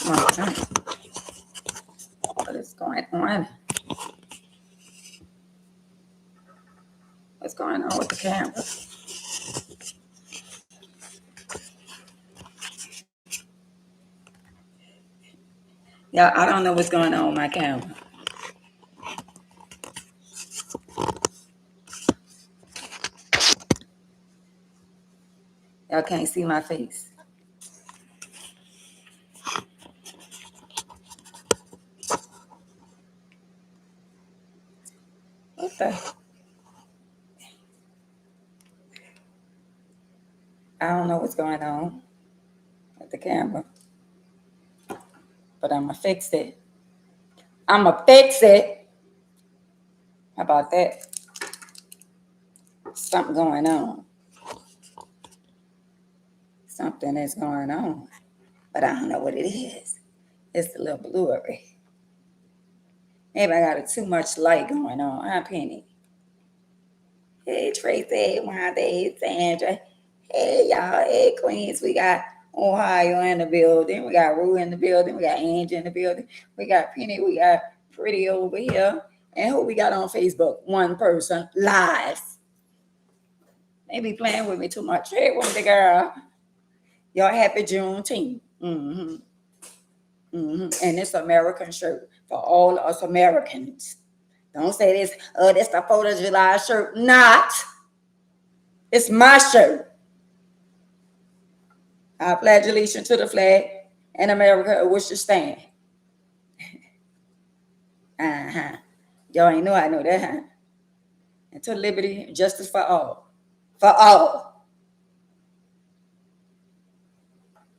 What is going on? What's going on with the camera? Yeah, I don't know what's going on with my camera. Y'all can't see my face. What the? I don't know what's going on with the camera. But I'ma fix it. I'ma fix it. How about that? Something going on. Something is going on. But I don't know what it is. It's a little blurry. Maybe I got too much light going on. Huh, Penny? Hey, Tracy, Wanda, hey, Sandra. Hey, y'all. Hey, Queens. We got Ohio in the building. We got Rue in the building. We got Angie in the building. We got Penny. We got Pretty over here. And who we got on Facebook? One person live. They be playing with me too much. Hey, Wendy girl. Y'all happy Juneteenth. Mm-hmm. Mm-hmm. And it's American shirt for all us Americans. Don't say this, this the 4th of July shirt. Not. It's my shirt. I pledge allegiance to the flag and America which to stand. Y'all ain't know I know that, huh? And to liberty and justice for all. For all.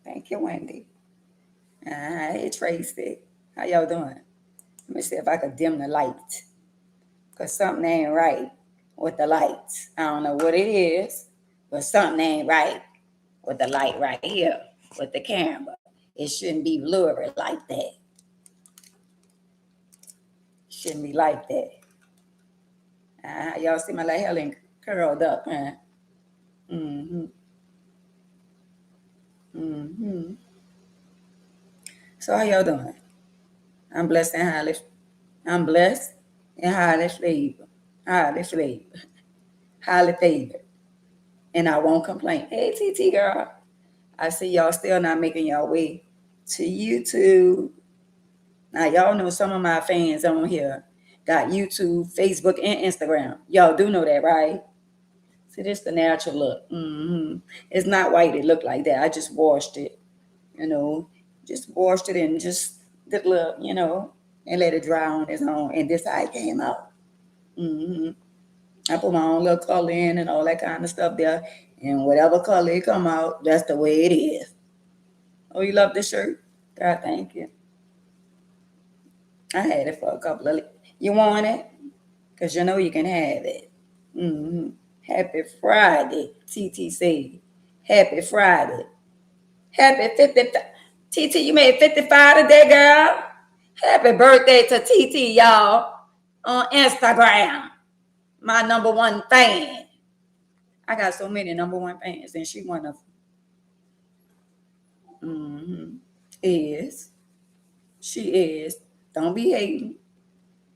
Thank you, Wendy. Hey, Tracy. How y'all doing? Let me see if I could dim the light. Because something ain't right with the lights. I don't know what it is, but something ain't right with the light right here with the camera. It shouldn't be blurry like that. Shouldn't be like that. Y'all see my little Helen curled up, huh? Mm-hmm. Mm-hmm. So how y'all doing? I'm blessed and highly. I'm blessed and highly favored. Highly favored. Highly favored. And I won't complain. Hey, TT girl. I see y'all still not making y'all way to YouTube. Now, y'all know some of my fans on here got YouTube, Facebook, and Instagram. Y'all do know that, right? See, this the natural look. Mm-hmm. It's not white. It looked like that. I just washed it, just washed it and just did a little, and let it dry on its own. And this how it came out. Mm-hmm. I put my own little color in and all that kind of stuff there. And whatever color it come out, that's the way it is. Oh, you love this shirt? God, thank you. I had it for a couple of. You want it? Because you know you can have it. Mm-hmm. Happy Friday, TT said. Happy Friday. Happy 50. TT, you made 55 today, girl. Happy birthday to TT, y'all. On Instagram. My number one fan. I got so many number one fans, and she one of them. Mm-hmm. Is. She is. Don't be hating.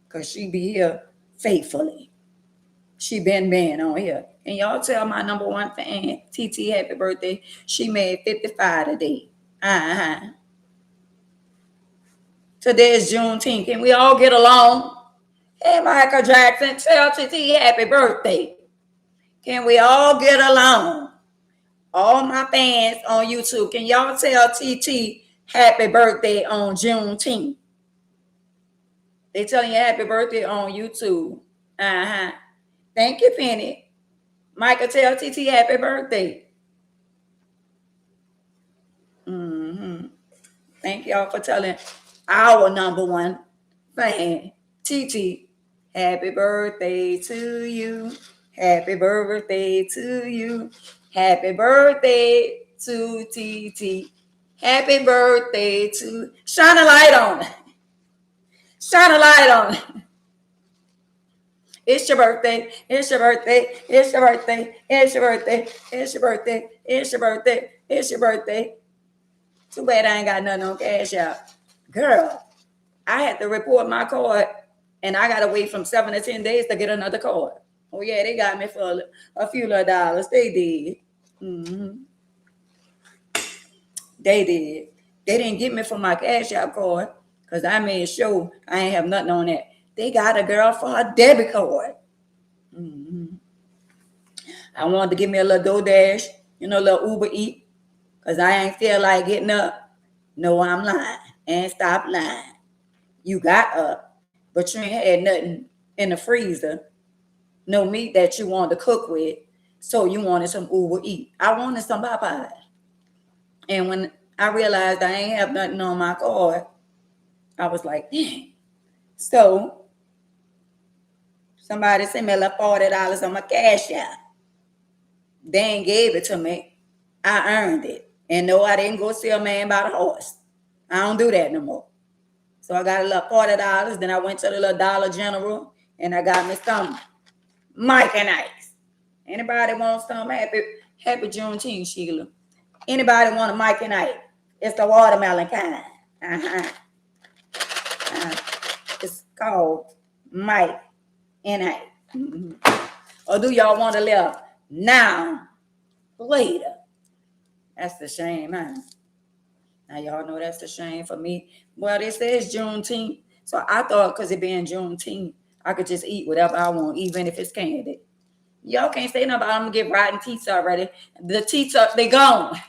Because she be here faithfully. She been on here. And y'all tell my number one fan, TT, happy birthday. She made 55 today. Today is Juneteenth. Can we all get along? Hey, Michael Jackson, tell TT happy birthday. Can we all get along? All my fans on YouTube, can y'all tell TT happy birthday on Juneteenth? They telling you happy birthday on YouTube. Thank you, Penny. Michael, tell TT happy birthday. Mm-hmm. Thank y'all for telling our number one fan, TT, happy birthday to you. Happy birthday to you. Happy birthday to TT. Happy birthday to. Shine a light on it. Shine a light on it. It's your birthday. It's your birthday. It's your birthday. It's your birthday. It's your birthday. It's your birthday. It's your birthday. Too bad I ain't got nothing on Cash App. Girl, I had to report my card, and I got to wait from 7 to 10 days to get another card. Oh, yeah, they got me for a few little dollars. They did. Mm-hmm. They did. They didn't get me for my Cash App card because I made sure I ain't have nothing on that. They got a girl for a debit card. Mm-hmm. I wanted to give me a little DoorDash, a little Uber Eat, because I ain't feel like getting up. No, I'm lying. And stop lying. You got up, but you ain't had nothing in the freezer. No meat that you wanted to cook with. So you wanted some Uber Eat. I wanted some Popeyes. And when I realized I ain't have nothing on my card, I was like, dang. So somebody sent me like $40 on my Cash App. They ain't gave it to me. I earned it. And no, I didn't go see a man by the horse. I don't do that no more. So I got a little $40. Then I went to the little Dollar General and I got me some Mike and Ike's. Anybody want some? Happy Juneteenth, Sheila. Anybody want a Mike and Ike? It's the watermelon kind. It's called Mike and Ike. Mm-hmm. Or do y'all want to live now, later? That's the shame, huh? Now y'all know that's the shame for me. Well, this is Juneteenth, so I thought because it being Juneteenth, I could just eat whatever I want, even if it's candy. Y'all can't say nothing about I'm gonna get rotten teeth already. The teeth are they gone.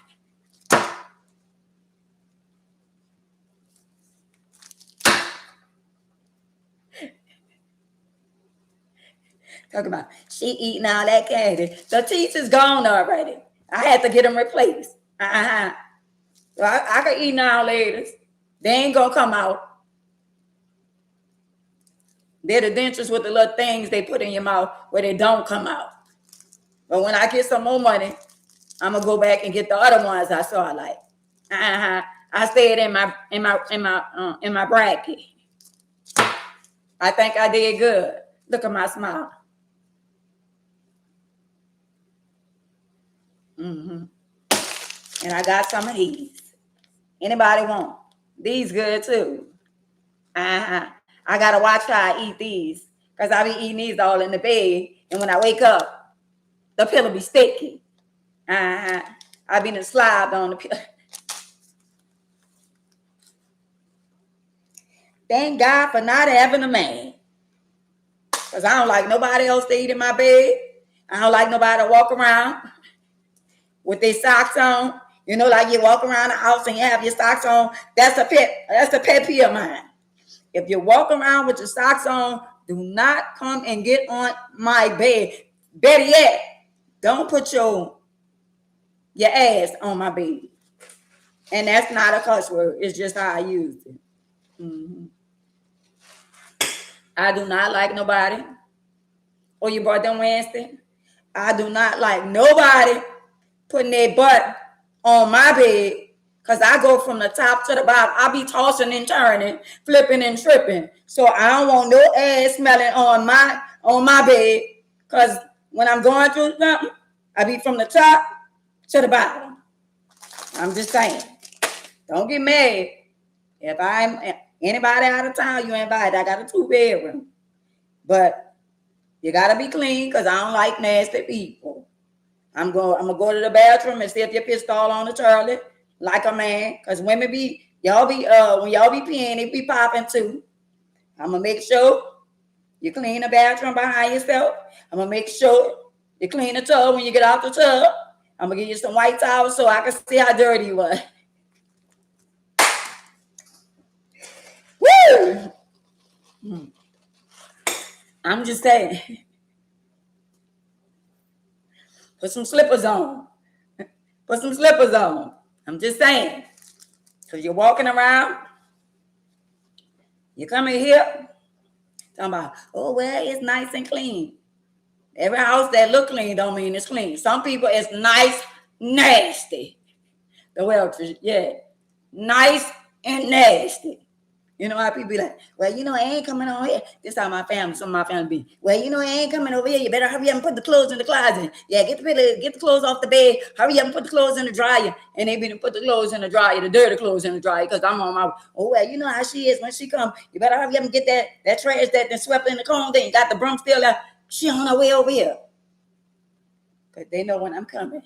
Talk about she eating all that candy. The teeth is gone already. I had to get them replaced. So I can eat now, ladies. They ain't gonna come out. They're the dentures with the little things they put in your mouth where they don't come out. But when I get some more money, I'm gonna go back and get the other ones I saw like. I stayed in my bracket. I think I did good. Look at my smile. Mm-hmm. And I got some of these. Anybody want? These good too. I gotta watch how I eat these because I be eating these all in the bed, and when I wake up, the pillow be sticky. I been slobbed on the pillow. Thank God for not having a man, because I don't like nobody else to eat in my bed. I don't like nobody to walk around with their socks on. Like you walk around the house and you have your socks on. That's a pet peeve of mine. If you walk around with your socks on, do not come and get on my bed. Better yet, don't put your ass on my bed. And that's not a cuss word. It's just how I use it. Mm-hmm. I do not like nobody. Oh, you brought them Wednesday? I do not like nobody putting their butt on my bed. Because I go from the top to the bottom. I be tossing and turning, flipping and tripping. So I don't want no ass smelling on my bed. Because when I'm going through something, I be from the top to the bottom. I'm just saying. Don't get mad. If I'm anybody out of town, you invite. I got a 2-bedroom. But you got to be clean because I don't like nasty people. I'm going to go to the bathroom and see if your piss all on the toilet. Like a man, because women when y'all be peeing, they be popping too. I'm gonna make sure you clean the bathroom behind yourself. I'm gonna make sure you clean the tub when you get out the tub. I'm gonna give you some white towels so I can see how dirty you are. Woo! I'm just saying. Put some slippers on. Put some slippers on. I'm just saying. Because you're walking around, you come in here, talking about, oh, well, it's nice and clean. Every house that look clean don't mean it's clean. Some people, it's nice, nasty. The Welchers, yeah. Nice and nasty. You know how people be like, well, you know, I ain't coming on here. This how my family, some of my family be. Well, you know, I ain't coming over here. You better hurry up and put the clothes in the closet. Yeah, get the clothes off the bed. Hurry up and put the clothes in the dryer. And they be to put the clothes in the dryer, the dirty clothes in the dryer, because I'm on my, oh, well, you know how she is when she come. You better hurry up and get that trash that then swept in the corner. Then you got the broom still there. She on her way over here. Because they know when I'm coming.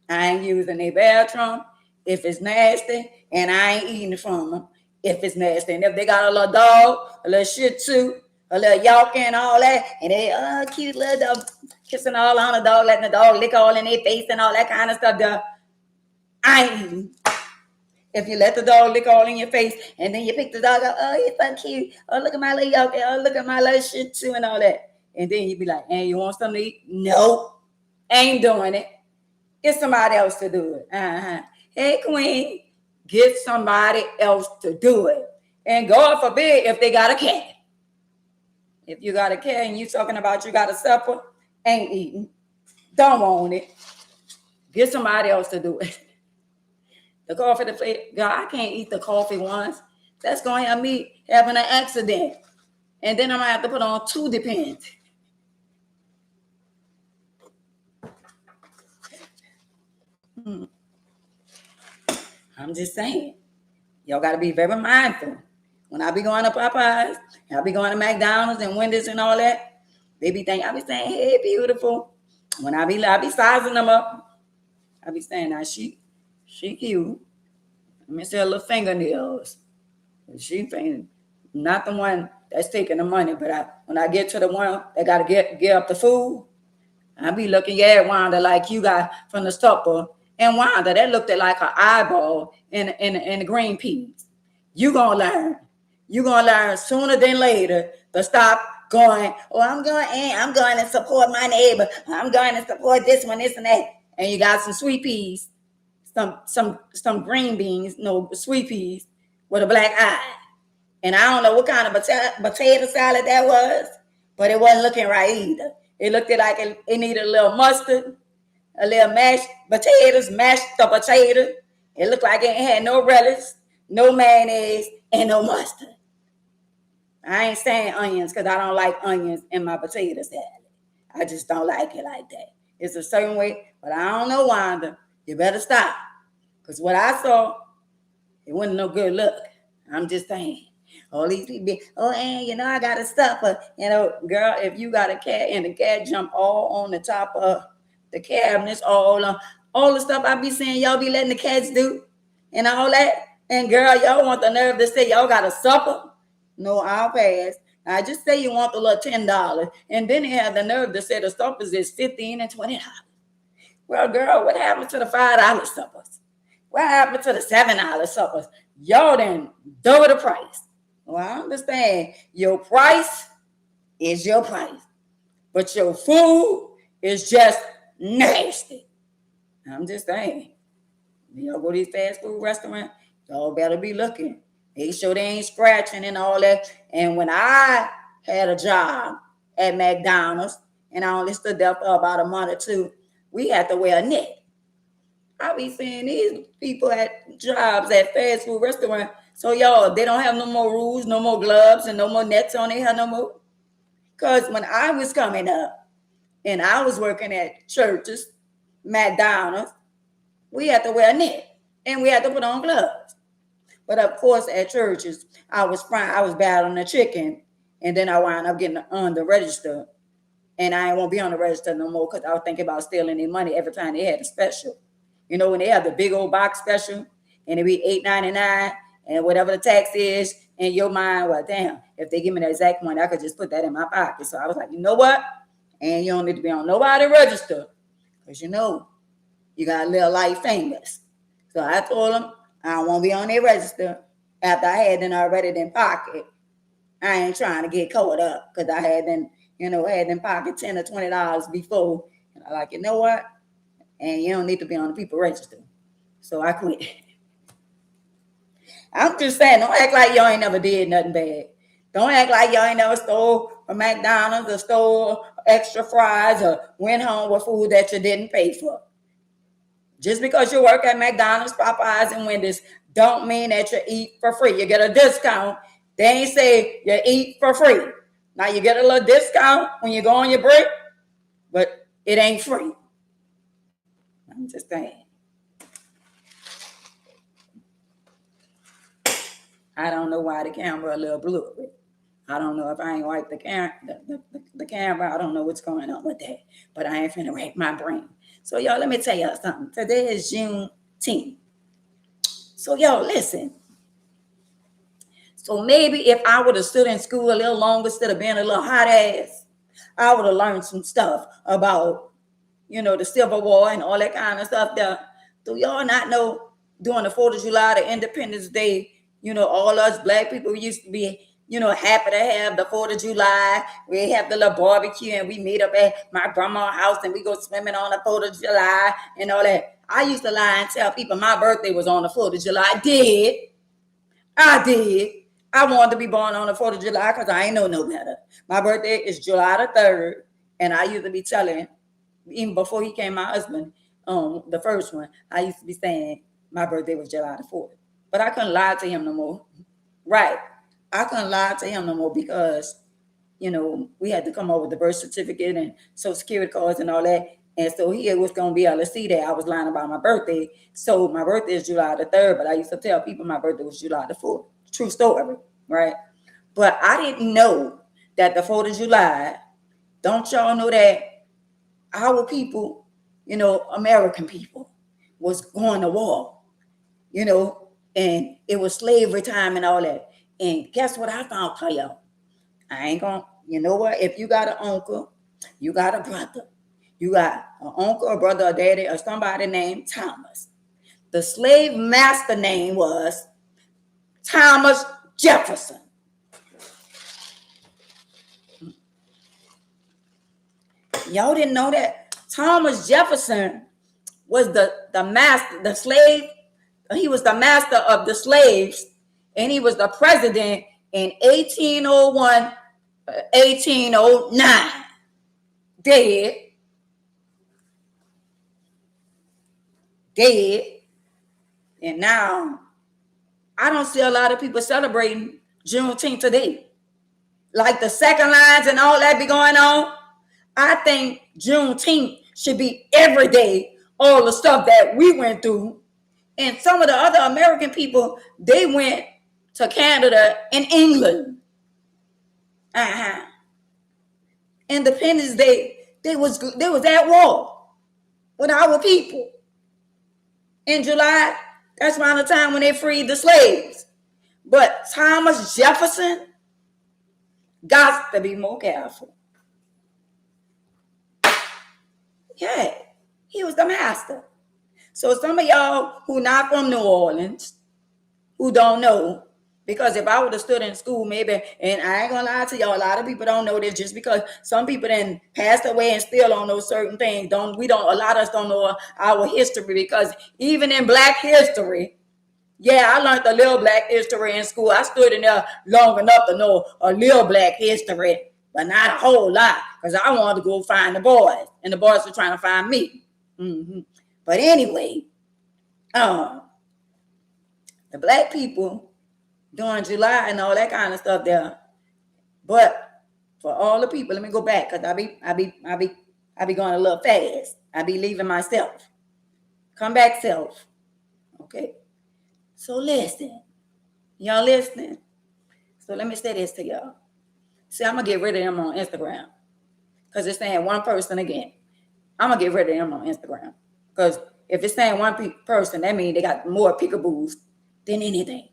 I ain't using their bathroom if it's nasty, and I ain't eating from them if it's nasty. And if they got a little dog, a little Shih Tzu, a little Yorkie and all that, and they cute little dog, kissing all on the dog, letting the dog lick all in their face and all that kind of stuff, I ain't eating. If you let the dog lick all in your face, and then you pick the dog up, oh, he's so cute. Oh, look at my little Yorkie. Oh, look at my little Shih Tzu and all that. And then you be like, hey, you want something to eat? No, ain't doing it. Get somebody else to do it. Hey, queen, get somebody else to do it. And God forbid if they got a cat. If you got a cat and you talking about you got a supper, ain't eating. Don't want it. Get somebody else to do it. The coffee, God, I can't eat the coffee once. That's going to have me having an accident. And then I'm going to have to put on 2 Depends. I'm just saying, y'all got to be very mindful. When I be going to Popeyes, I be going to McDonald's and Wendy's and all that, they be thinking, I be saying, hey, beautiful. When I be sizing them up, I be saying, now she cute. Let me see her little fingernails. She ain't not the one that's taking the money, but when I get to the one that got to get up the food, I be looking at Wanda like you got from the supper. And Wanda, that looked like her eyeball in the green peas. You gonna learn. You gonna learn sooner than later to stop going, oh, I'm going to support my neighbor. I'm going to support this one, this and that. And you got some sweet peas, some green beans, no sweet peas with a black eye. And I don't know what kind of potato salad that was, but it wasn't looking right either. It looked like it needed a little mustard, a little mashed potatoes, mashed the potato. It looked like it had no relish, no mayonnaise, and no mustard. I ain't saying onions because I don't like onions in my potato salad. I just don't like it like that. It's a certain way, but I don't know, Wanda. You better stop. Because what I saw, it wasn't no good look. I'm just saying. All these people, and you know, I got a stuffer. You know, girl, if you got a cat and the cat jump all on the top of the cabinets, all the stuff I be saying y'all be letting the cats do and all that. And girl, y'all want the nerve to say y'all got a supper? No, I'll pass. I just say you want the little $10. And then they have the nerve to say the suppers is $15 and $20. Well, girl, what happened to the $5 suppers? What happened to the $7 suppers? Y'all then double the price. Well, I understand your price is your price, but your food is just nasty. I'm just saying, y'all go to these fast food restaurants, y'all better be looking. Make sure they ain't scratching and all that. And when I had a job at McDonald's and I only stood there for about a month or 2, we had to wear a net. I be seeing these people at jobs at fast food restaurants. So y'all, they don't have no more rules, no more gloves, and no more nets on their head no more. Because when I was coming up and I was working at churches, McDonald's, we had to wear a net and we had to put on gloves. But of course, at churches, I was battling the chicken, and then I wound up getting on the register, and I won't be on the register no more because I was thinking about stealing their money every time they had a special. You know, when they have the big old box special and it be $8.99 and whatever the tax is in your mind, well, damn, if they give me the exact money, I could just put that in my pocket. So I was like, you know what? And you don't need to be on nobody register because you know you got to live life famous. So I told them I won't be on their register after I had them already in pocket. I ain't trying to get caught up because I had them, had in pocket $10 or $20 before. And I like, you know what? And you don't need to be on the people register. So I quit. I'm just saying, don't act like y'all ain't never did nothing bad. Don't act like y'all ain't never stole from McDonald's or stole extra fries or went home with food that you didn't pay for. Just because you work at McDonald's, Popeyes, and Wendy's don't mean that you eat for free. You get a discount. They ain't say you eat for free. Now you get a little discount when you go on your break, but it ain't free. I'm just saying. I don't know why the camera a little blurry. I don't know if I ain't wiped the camera. I don't know what's going on with that. But I ain't finna rack my brain. So y'all, let me tell y'all something. Today is Juneteenth. So y'all, listen. So maybe if I would have stood in school a little longer instead of being a little hot ass, I would have learned some stuff about, the Civil War and all that kind of stuff there. Do y'all not know during the 4th of July, the Independence Day, all us black people used to be, happy to have the 4th of July. We have the little barbecue and we meet up at my grandma's house and we go swimming on the 4th of July and all that. I used to lie and tell people my birthday was on the 4th of July. I did. I wanted to be born on the 4th of July because I ain't know no better. My birthday is July the 3rd. And I used to be telling, even before he came my husband, the first one, I used to be saying my birthday was July the 4th. But I couldn't lie to him no more. Right. I couldn't lie to him no more because, we had to come up with the birth certificate and Social Security cards and all that. And so he was going to be able to see that I was lying about my birthday. So my birthday is July the 3rd, but I used to tell people my birthday was July the 4th. True story, right? But I didn't know that the 4th of July, don't y'all know that our people, American people, was going to war, and it was slavery time and all that. And guess what I found for y'all? I ain't gonna, you know what? If you got an uncle, you got a brother, you got an uncle, a brother, a daddy, or somebody named Thomas. The slave master name was Thomas Jefferson. Y'all didn't know that? Thomas Jefferson was the master, the slave. He was the master of the slaves, and he was the president in 1801, 1809. Dead. And now, I don't see a lot of people celebrating Juneteenth today. Like the second lines and all that be going on. I think Juneteenth should be every day, all the stuff that we went through. And some of the other American people, they went to Canada and England. Independence Day, they was at war with our people. In July, that's around the time when they freed the slaves. But Thomas Jefferson got to be more careful. Yeah, he was the master. So some of y'all who not from New Orleans, who don't know, because if I would have stood in school, maybe, and I ain't gonna lie to y'all, a lot of people don't know this just because some people then passed away and still don't know certain things. A lot of us don't know our history, because even in Black history, yeah, I learned a little Black history in school. I stood in there long enough to know a little Black history, but not a whole lot, because I wanted to go find the boys, and the boys were trying to find me. But anyway, the Black people during July and all that kind of stuff there. But for all the people, let me go back, because I be going a little fast. I be leaving myself. Come back, self. Okay. So listen. Y'all listening? So let me say this to y'all. See, I'm going to get rid of them on Instagram, because it's saying one person again. I'm going to get rid of them on Instagram, because if it's saying one person, that means they got more peekaboos than anything.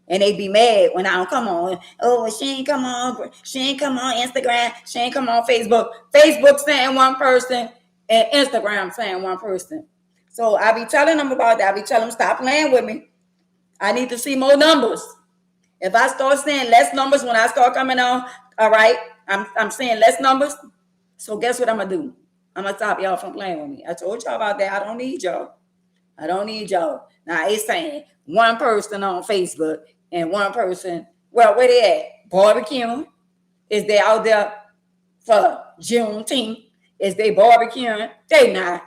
And they be mad when I don't come on. Oh, she ain't come on Instagram. She ain't come on Facebook. Facebook saying one person and Instagram saying one person. So I be telling them about that. I be telling them, stop playing with me. I need to see more numbers. If I start seeing less numbers when I start coming on, all right, I'm seeing less numbers. So guess what I'm going to do? I'm going to stop y'all from playing with me. I told y'all about that. I don't need y'all. Now, it's saying one person on Facebook and one person, well, where they at? Barbecuing. Is they out there for Juneteenth? Is they barbecuing? They not.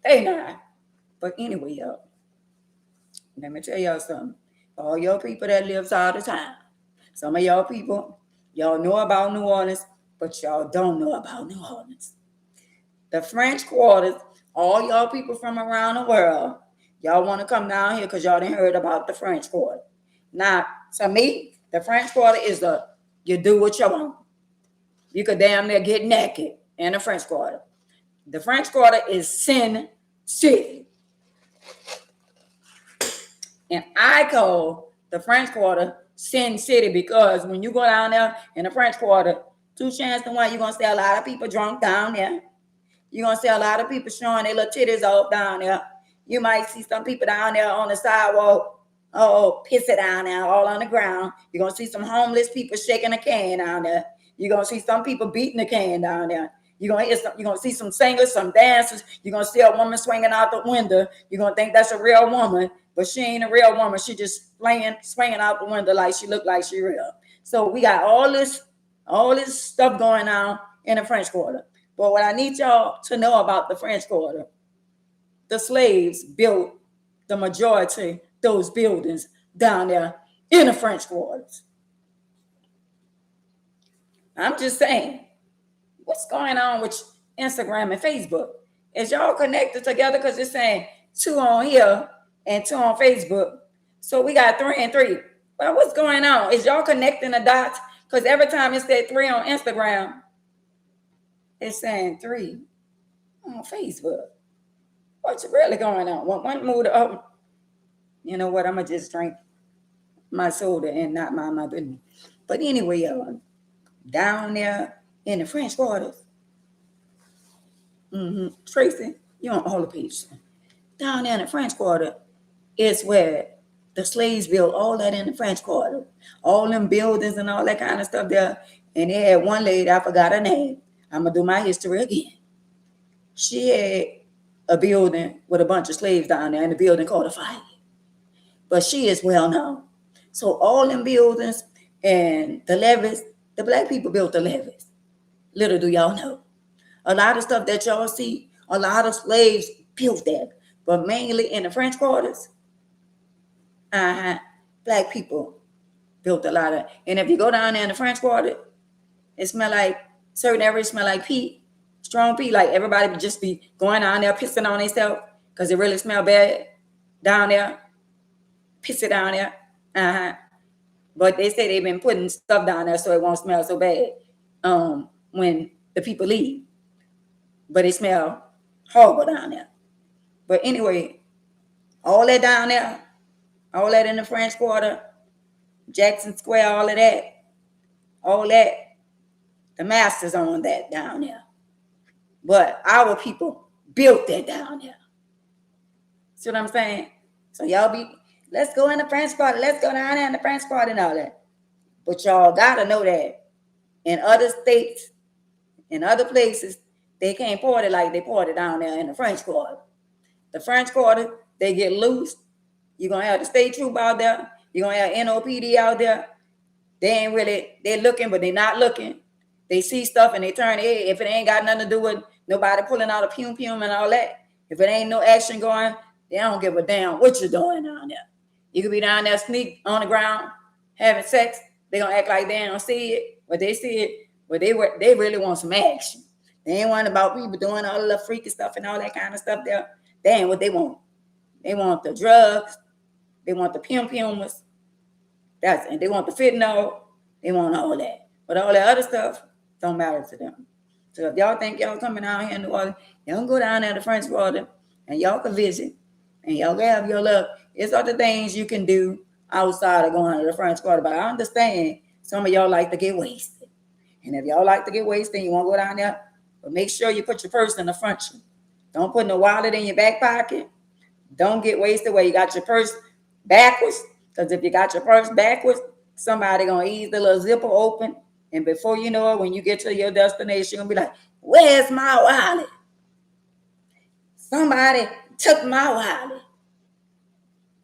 They not. But anyway, y'all, let me tell y'all something. All y'all people that lives out of town, some of y'all people, y'all know about New Orleans, but y'all don't know about New Orleans. The French Quarters, all y'all people from around the world, y'all want to come down here because y'all didn't heard about the French Quarter. Now, to me, the French Quarter is you do what you want. You could damn near get naked in the French Quarter. The French Quarter is Sin City. And I call the French Quarter Sin City because when you go down there in the French Quarter, 2 chances to 1, you're going to see a lot of people drunk down there. You're going to see a lot of people showing their little titties off down there. You might see some people down there on the sidewalk, pissing down there, all on the ground. You're going to see some homeless people shaking a can down there. You're going to see some people beating the can down there. You're going to see some singers, some dancers. You're going to see a woman swinging out the window. You're going to think that's a real woman, but she ain't a real woman. She just swinging out the window like she look like she real. So we got all this stuff going on in the French Quarter. But what I need y'all to know about the French Quarter, the slaves built the majority those buildings down there in the French Quarters. I'm just saying, what's going on with Instagram and Facebook? Is y'all connected together? Because it's saying 2 on here and 2 on Facebook. So we got 3 and 3. Well, what's going on? Is y'all connecting the dots? Because every time it said 3 on Instagram, it's saying 3 on Facebook. What's really going on? One mood up. You know what? I'm going to just drink my soda and not mind my business. But anyway, y'all, down there in the French Quarters, Tracy, you're on all the pages. Down there in the French Quarter is where the slaves built all that in the French Quarter. All them buildings and all that kind of stuff there. And they had one lady, I forgot her name. I'm going to do my history again. She had a building with a bunch of slaves down there in the building called the Fire. But she is well known. So all them buildings and the levees, the black people built the levees. Little do y'all know. A lot of stuff that y'all see, a lot of slaves built that. But mainly in the French Quarters, black people built a lot of. And if you go down there in the French Quarter, it smell like, certain areas smell like pee, strong pee. Like everybody would just be going down there pissing on themselves because it really smell bad down there. Piss it down there. But they say they've been putting stuff down there so it won't smell so bad when the people leave. But it smell horrible down there. But anyway, all that down there, all that in the French Quarter, Jackson Square, all that, the masters own that down there. But our people built that down there. See what I'm saying? So y'all let's go in the French Quarter. Let's go down there in the French Quarter and all that. But y'all got to know that in other states, in other places, they can't party like they party down there in the French Quarter. The French Quarter, they get loose. You're going to have the state troop out there. You're going to have NOPD out there. They're looking, but they're not looking. They see stuff and they turn their head. If it ain't got nothing to do with nobody pulling out a pum and all that, if it ain't no action going, they don't give a damn what you're doing down there. You could be down there sneak on the ground, having sex. They're going to act like they don't see it, but they see it. But they really want some action. They ain't worrying about people doing all the freaky stuff and all that kind of stuff there. They ain't what they want. They want the drugs. They want the pum-pums. And they want the fentanyl. They want all that. But all that other stuff don't matter to them. So if y'all think y'all coming out here in New Orleans, y'all can go down there to the French Quarter and y'all can visit. And y'all can have your look. It's other things you can do outside of going to the French Quarter. But I understand some of y'all like to get wasted. And if y'all like to get wasted and you want to go down there, but make sure you put your purse in the front. Don't put no wallet in your back pocket. Don't get wasted where you got your purse backwards. Because if you got your purse backwards, somebody going to ease the little zipper open. And before you know it, when you get to your destination, you're going to be like, where's my wallet? Somebody took my wallet.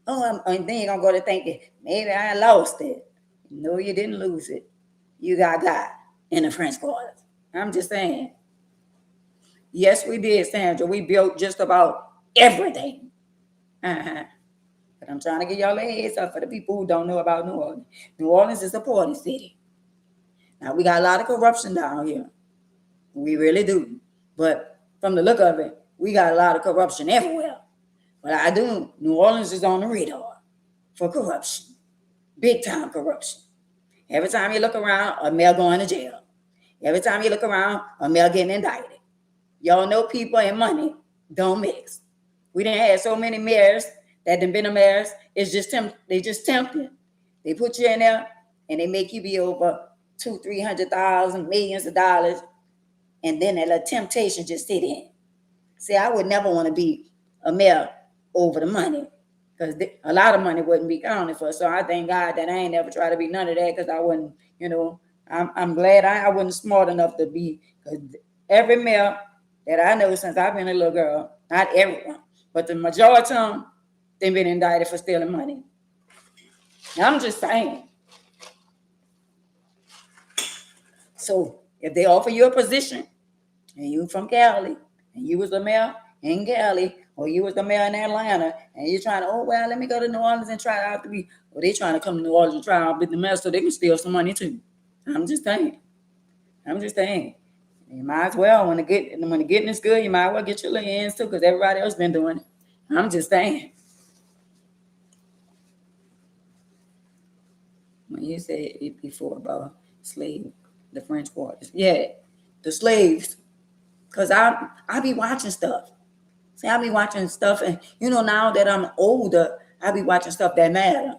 Oh, and then you're going to go to thinking, maybe I lost it. No, you didn't lose it. You got in the French Quarters. I'm just saying. Yes, we did, Sandra. We built just about everything. Uh-huh. But I'm trying to get y'all a heads up for the people who don't know about New Orleans. New Orleans is a party city. Now, we got a lot of corruption down here. We really do. But from the look of it, we got a lot of corruption everywhere. But I do. New Orleans is on the radar for corruption. Big time corruption. Every time you look around, a mayor going to jail. Every time you look around, a mayor getting indicted. Y'all know people and money don't mix. We done had so many mayors that done been a mayors. It's just they just tempting. They put you in there and they make you be over 200,000, 300,000, millions of dollars, and then that little temptation just sit in. See, I would never want to be a mayor over the money, because a lot of money wouldn't be counted for. So I thank God that I ain't never try to be none of that, because I wouldn't, I'm glad I wasn't smart enough to be, because every mayor that I know since I've been a little girl, not everyone, but the majority of them, they've been indicted for stealing money. Now, I'm just saying. So if they offer you a position and you from Cali and you was the mayor in Cali, or you was the mayor in Atlanta, and you're trying to, let me go to New Orleans and try out to be, or they trying to come to New Orleans and try out to be the mayor so they can steal some money too. I'm just saying. You might as well, when the getting is good, you might as well get your little hands too, because everybody else been doing it. I'm just saying. When you said it before about slave, the French quarters, yeah, the slaves, because I be watching stuff. See, I be watching stuff, and now that I'm older, I be watching stuff that matter.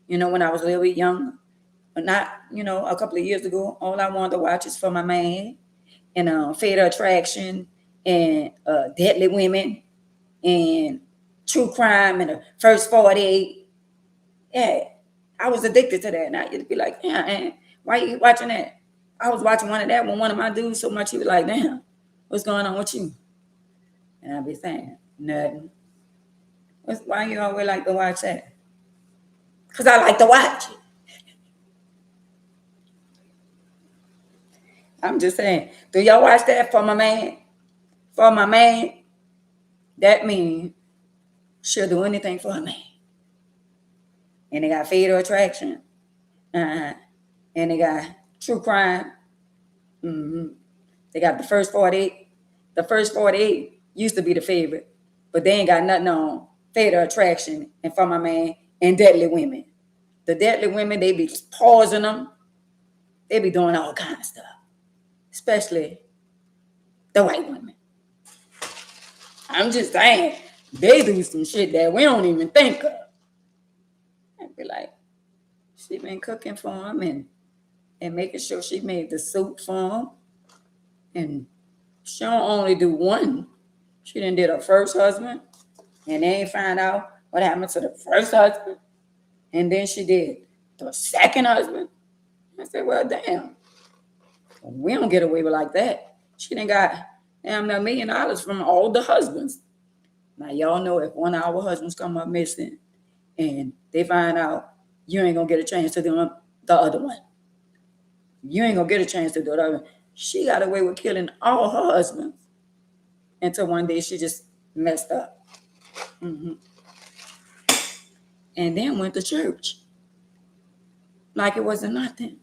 When I was a little bit young, but not, a couple of years ago, all I wanted to watch is For My Man, and Fatal Attraction, and Deadly Women, and True Crime, and the First 48. Yeah, I was addicted to that. And I used to be like, man, why you watching that? I was watching one of that when one of my dudes so much, he was like, damn, what's going on with you? And I'd be saying, nothing. Why you always like to watch that? Because I like to watch it. I'm just saying, do y'all watch that For My Man? For My Man, that means she'll do anything for a man. And they got Fatal Attraction. And they got True Crime. Mm-hmm. They got the First 48. The First 48 used to be the favorite, but they ain't got nothing on Fatal Attraction and For My Man and Deadly Women. The Deadly Women, they be pausing them. They be doing all kinds of stuff, especially the white women. I'm just saying, they do some shit that we don't even think of. I'd be like, she been cooking for them and making sure she made the soup for them. And she don't only do one. She done did her first husband, and they ain't find out what happened to the first husband. And then she did the second husband. I said, well, damn. We don't get away with like that. She done got damn $1 million from all the husbands. Now, y'all know if one of our husbands come up missing and they find out, you ain't going to get a chance to do the other one. You ain't going to get a chance to do the other one. She got away with killing all her husbands until one day she just messed up. Mm-hmm. And then went to church like it wasn't nothing.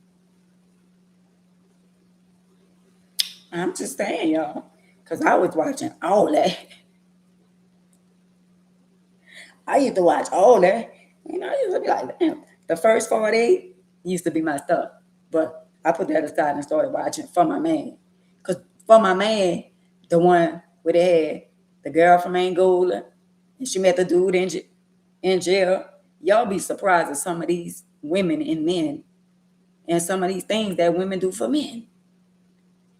I'm just saying, y'all, because I was watching all that. I used to watch all that. I used to be like, damn. The First 48 used to be my stuff. But I put that aside and started watching For My Man. Because For My Man, the one where they had the girl from Angola, and she met the dude in jail. Y'all be surprised at some of these women and men and some of these things that women do for men.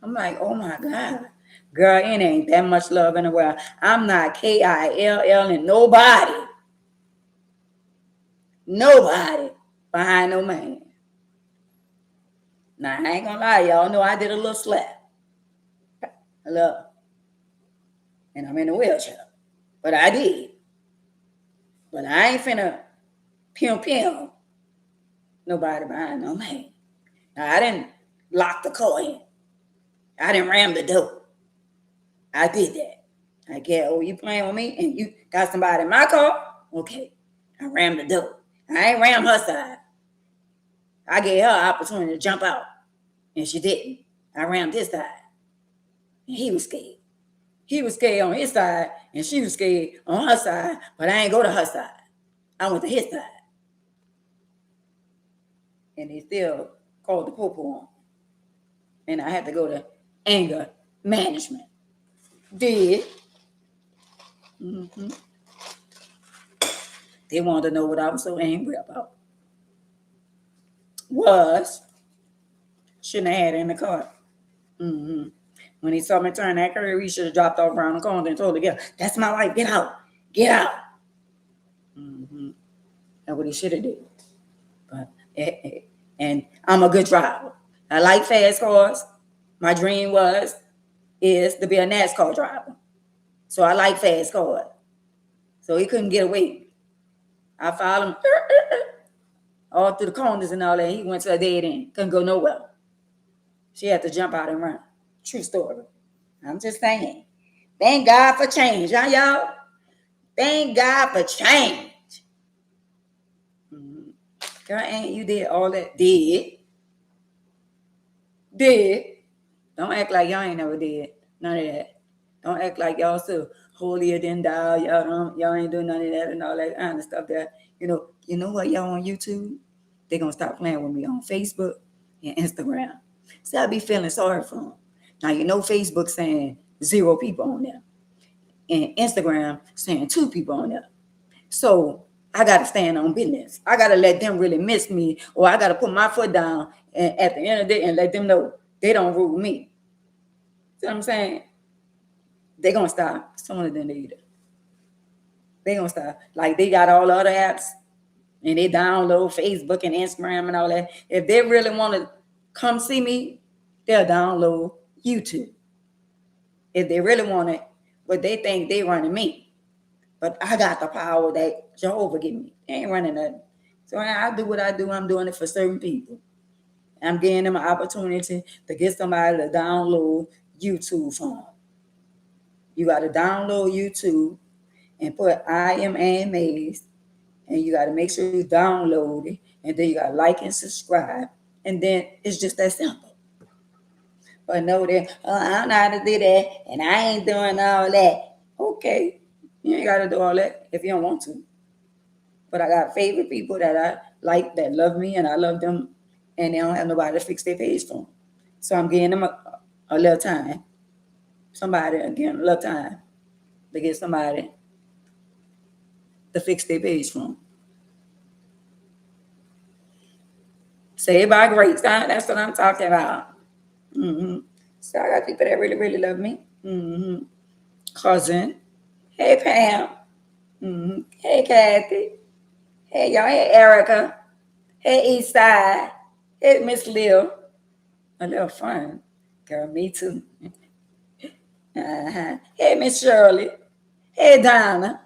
I'm like, oh my God. Girl, it ain't that much love in the world. I'm not KILL and nobody behind no man. Now, I ain't gonna lie, y'all know I did a little slap. A little. And I'm in a wheelchair. But I did. But I ain't finna pim nobody behind no man. Now, I didn't lock the car in. I didn't ram the door. I did that. I get, oh, you playing with me and you got somebody in my car? Okay. I rammed the door. I ain't rammed her side. I gave her an opportunity to jump out, and she didn't. I rammed his side, and he was scared. He was scared on his side, and she was scared on her side, but I ain't go to her side. I went to his side. And they still called the popo on. And I had to go to anger management. Did. Mm-hmm. They wanted to know what I was so angry about. Shouldn't have had it in the car. Mm-hmm. When he saw me turn that curve, he should have dropped off around the corner and told the girl, that's my wife, get out, get out. Mm-hmm. That's what he should have did. But and I'm a good driver. I like fast cars. My dream is to be a NASCAR driver. So I like fast cars. So he couldn't get away. I followed him all through the corners and all that. He went to a dead end. Couldn't go nowhere. She had to jump out and run. True story. I'm just saying. Thank God for change, huh, y'all? Thank God for change. Mm-hmm. Girl, ain't you did all that? Did. Don't act like y'all ain't never did none of that. Don't act like y'all so holier than thou. Y'all ain't doing none of that and all that kind of stuff. That you know what, y'all on YouTube? They're gonna stop playing with me on Facebook and Instagram. So I be feeling sorry for them. Now you know Facebook saying 0 people on there, and Instagram saying 2 people on there. So I got to stand on business. I got to let them really miss me, or I got to put my foot down and at the end of the day and let them know they don't rule me. See what I'm saying? They're going to stop sooner than later. They're going to stop. Like they got all the other apps and they download Facebook and Instagram and all that. If they really want to come see me, they'll download YouTube. If they really want it, but they think they running me. But I got the power that Jehovah give me. They ain't running nothing. So I do what I do. I'm doing it for certain people. I'm giving them an opportunity to get somebody to download YouTube for them. You got to download YouTube and put I am Ann Mays, and you got to make sure you download it, and then you got to like and subscribe, and then it's just that simple. But no, that I don't know how to do that, and I ain't doing all that. Okay, you ain't got to do all that if you don't want to. But I got favorite people that I like that love me, and I love them, and they don't have nobody to fix their page for them. So I'm giving them a little time. Somebody again a little time to get somebody to fix their page for them. Saved by grace. That's what I'm talking about. Mm-hmm. So I got people that really, really love me. Mm-hmm. Cousin. Hey, Pam. Mm-hmm. Hey, Kathy. Hey, y'all. Hey, Erica. Hey, Eastside. Hey, Miss Lil. A little fun. Girl, me too. Uh-huh. Hey, Miss Shirley. Hey, Donna.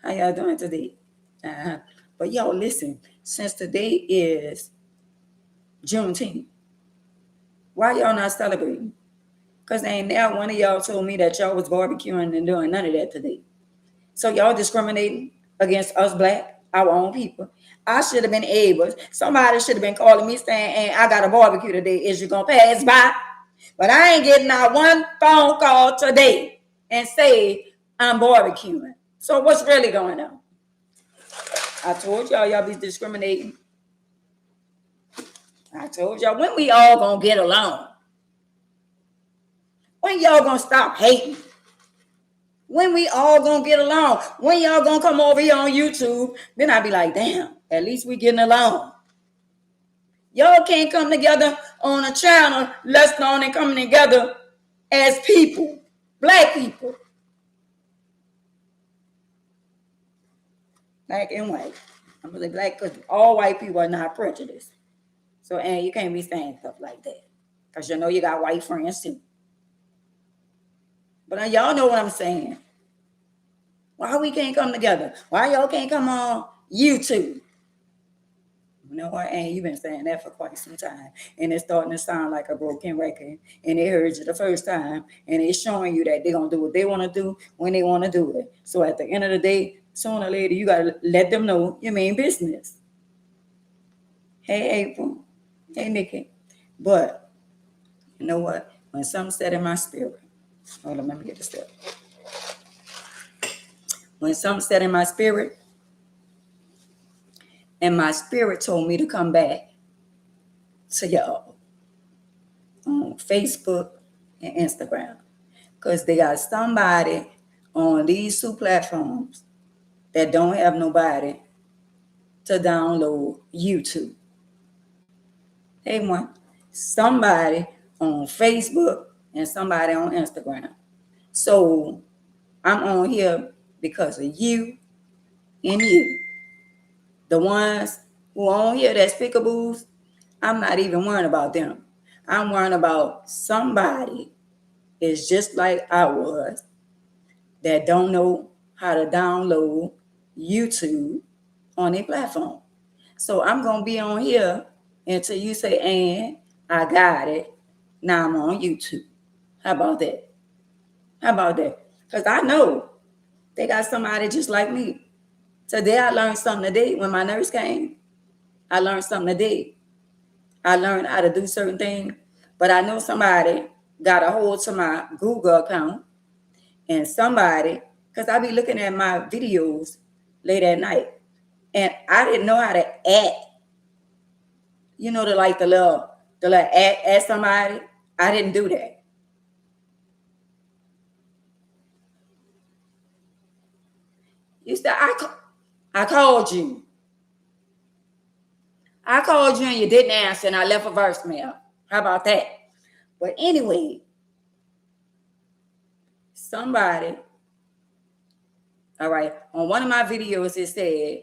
How y'all doing today? Uh-huh. But y'all, listen. Since today is Juneteenth, why y'all not celebrating? Because ain't now one of y'all told me that y'all was barbecuing and doing none of that today. So y'all discriminating against us black, our own people. I should have been able, somebody should have been calling me saying, hey, I got a barbecue today. Is you going to pass by? But I ain't getting out one phone call today and say I'm barbecuing. So what's really going on? I told y'all be discriminating. I told y'all, when we all going to get along? When y'all going to stop hating? When we all gonna get along? When y'all gonna come over here on YouTube? Then I be like, damn, at least we getting along. Y'all can't come together on a channel, less known and coming together as people, black people. Black and white. I'm gonna say black because all white people are not prejudiced. So, and you can't be saying stuff like that. Because you know you got white friends too. But y'all know what I'm saying. Why we can't come together? Why y'all can't come on YouTube? You know what? And you've been saying that for quite some time. And it's starting to sound like a broken record. And they heard you the first time. And it's showing you that they're going to do what they want to do when they want to do it. So at the end of the day, sooner or later, you got to let them know you mean business. Hey, April. Hey, Nikki. But you know what? When something said in my spirit, hold on, let me get this step. When something said in my spirit, and my spirit told me to come back to y'all on Facebook and Instagram, because they got somebody on these two platforms that don't have nobody to download YouTube. Hey, one, somebody on Facebook and somebody on Instagram. So I'm on here because of you and you. The ones who on here that speakables, I'm not even worrying about them. I'm worrying about somebody is just like I was that don't know how to download YouTube on a platform. So I'm going to be on here until you say, and I got it. Now I'm on YouTube. How about that? How about that? Because I know they got somebody just like me. Today I learned something today when my nurse came. I learned something today. I learned how to do certain things. But I know somebody got a hold to my Google account and somebody, because I be looking at my videos late at night, and I didn't know how to act. You know, the little act somebody. I didn't do that. You said I called you. I called you and you didn't answer, and I left a voicemail. How about that? But anyway, somebody, all right, on one of my videos it said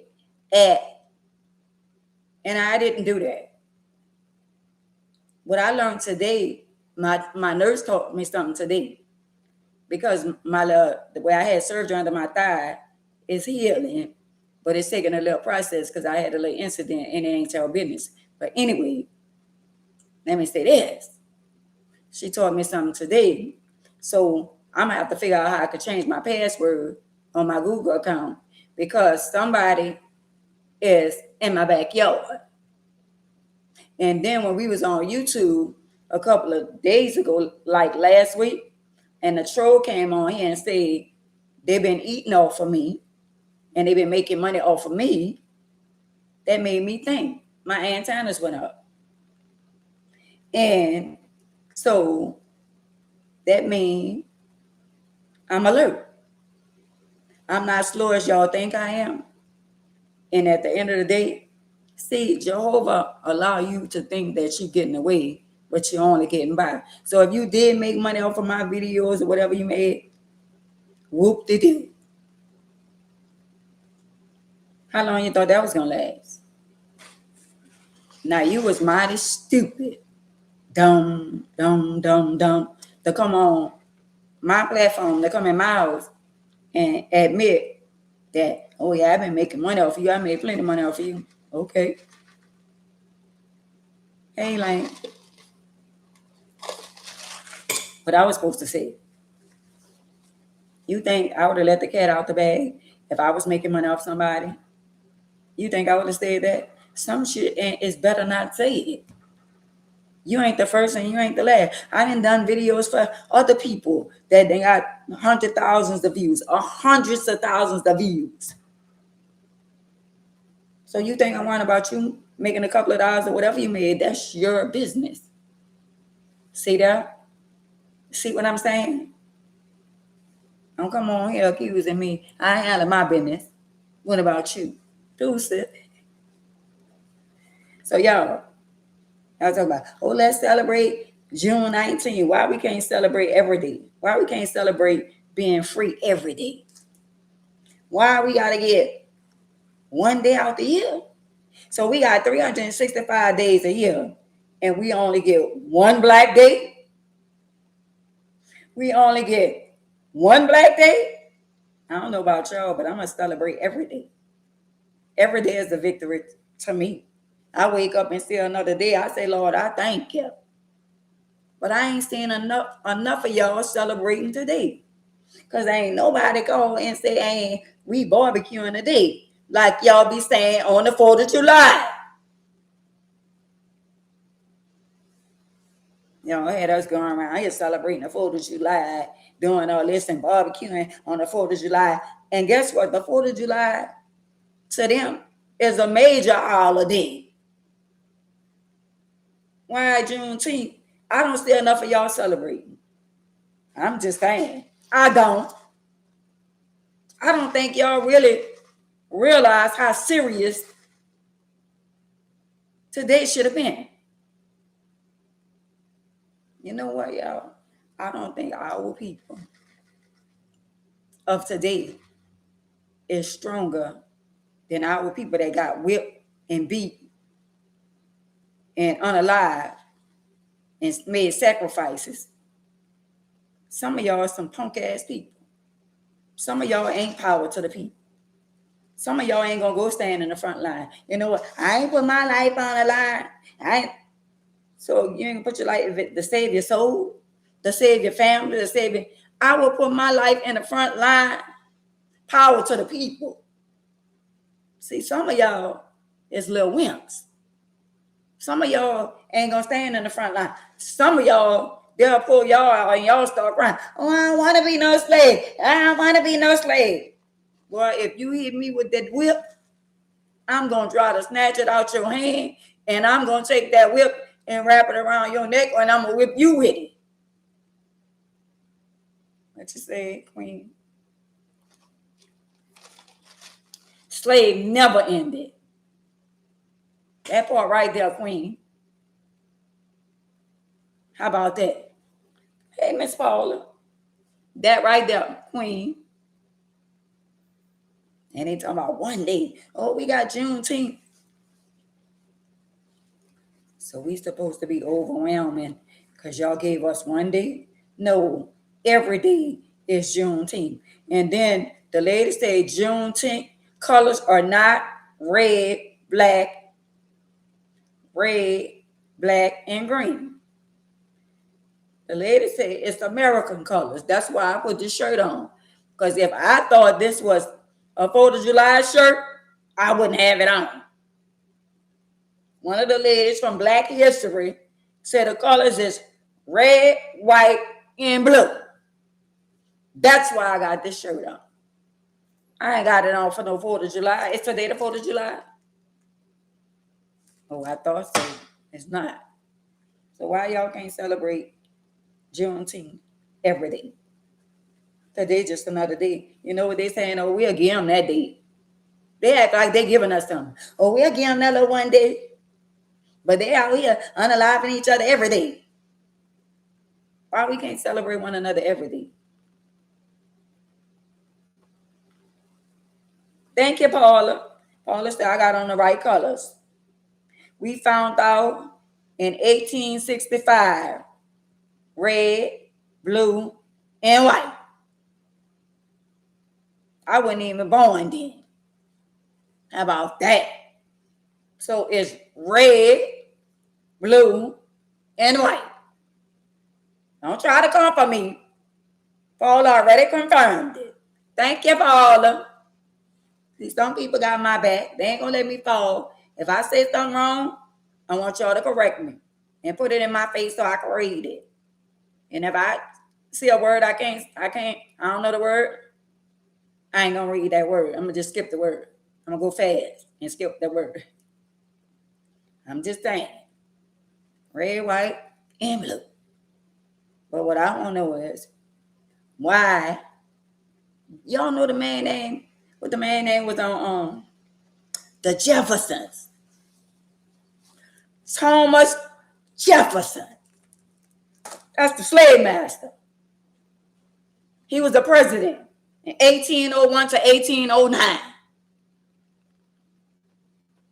act, and I didn't do that. What I learned today, my nurse taught me something today, because the way I had surgery under my thigh is healing, but it's taking a little process because I had a little incident and it ain't your business. But anyway, let me say this. She taught me something today. So I'm gonna have to figure out how I could change my password on my Google account, because somebody is in my backyard. And then when we was on YouTube a couple of days ago, like last week, and the troll came on here and said they've been eating off of me and they've been making money off of me, that made me think. My antennas went up. And so that means I'm alert. I'm not slow as y'all think I am. And at the end of the day, see, Jehovah allow you to think that you're getting away, but you're only getting by. So if you did make money off of my videos or whatever you made, whoop-de-doo. How long you thought that was gonna last? Now you was mighty stupid, dumb, to come on my platform, to come in my house and admit that, oh yeah, I've been making money off of you. I made plenty of money off of you. Okay. Hey, Lane. What I was supposed to say. You think I would have let the cat out the bag if I was making money off somebody? You think I would have said that? Some shit is better not say it. You ain't the first and you ain't the last. I done videos for other people that they got hundreds of thousands of views or hundreds of thousands of views. So you think I'm worrying about you making a couple of dollars or whatever you made? That's your business. See that? See what I'm saying? Don't come on here accusing me. I handle my business. What about you? Deuces. So y'all talking about, oh, let's celebrate June 19th. Why we can't celebrate every day? Why we can't celebrate being free every day? Why we got to get one day out the year? So we got 365 days a year, and we only get one black day. We only get one black day. I don't know about y'all, but I'm going to celebrate every day. Every day is a victory to me. I wake up and see another day. I say, Lord, I thank you. But I ain't seen enough of y'all celebrating today. Because ain't nobody call and say, ain't we barbecuing today. Like y'all be saying on the 4th of July. Had us going around here celebrating the 4th of July, doing all this and barbecuing on the 4th of July. And guess what? The 4th of July, to them, is a major holiday. Why Juneteenth? I don't see enough of y'all celebrating. I'm just saying. I don't think y'all really realize how serious today should have been. You know what, y'all? I don't think our people of today is stronger than our people that got whipped and beat and unalive and made sacrifices. Some of y'all are some punk ass people. Some of y'all ain't power to the people. Some of y'all ain't gonna go stand in the front line. You know what? I ain't put my life on the line. So you ain't gonna put your life to save your soul, to save your family, to save it. I will put my life in the front line. Power to the people. See, some of y'all is little wimps. Some of y'all ain't gonna stand in the front line. Some of y'all, they'll pull y'all out and y'all start crying. Oh, I don't want to be no slave. I don't want to be no slave. Well, if you hit me with that whip, I'm gonna try to snatch it out your hand, and I'm gonna take that whip and wrap it around your neck, and I'm gonna whip you with it. What you say, Queen? Slave never ended. That part right there, Queen. How about that? Hey, Miss Paula. That right there, Queen. And they talking about one day. Oh, we got Juneteenth. So we supposed to be overwhelming because y'all gave us one day? No, every day is Juneteenth. And then the lady said Juneteenth colors are not red, black, and green. The lady said it's American colors. That's why I put this shirt on. Because if I thought this was a 4th of July shirt, I wouldn't have it on. One of the ladies from Black History said the colors is red, white, and blue. That's why I got this shirt on. I ain't got it on for no 4th of July. It's today the 4th of July. Oh, I thought so. It's not. So why y'all can't celebrate Juneteenth every day? Today just another day. You know what they saying? Oh, we'll give them that day. They act like they giving us something. Oh, we'll give them that little one day. But they out here unaliving each other every day. Why we can't celebrate one another every day? Thank you, Paula. Paula said I got on the right colors. We found out in 1865, red, blue, and white. I wasn't even born then. How about that? So it's red, blue, and white. Don't try to come for me. Paula already confirmed it. Thank you, Paula. See, some people got my back. They ain't gonna let me fall. If I say something wrong, I want y'all to correct me and put it in my face so I can read it. And if I see a word I don't know the word, I ain't gonna read that word. I'm gonna just skip the word. I'm gonna go fast and skip the word. I'm just saying. Red, white, and blue. But what I want to know is why y'all know the man name? What the man name was on the Jeffersons. Thomas Jefferson. That's the slave master. He was the president in 1801 to 1809.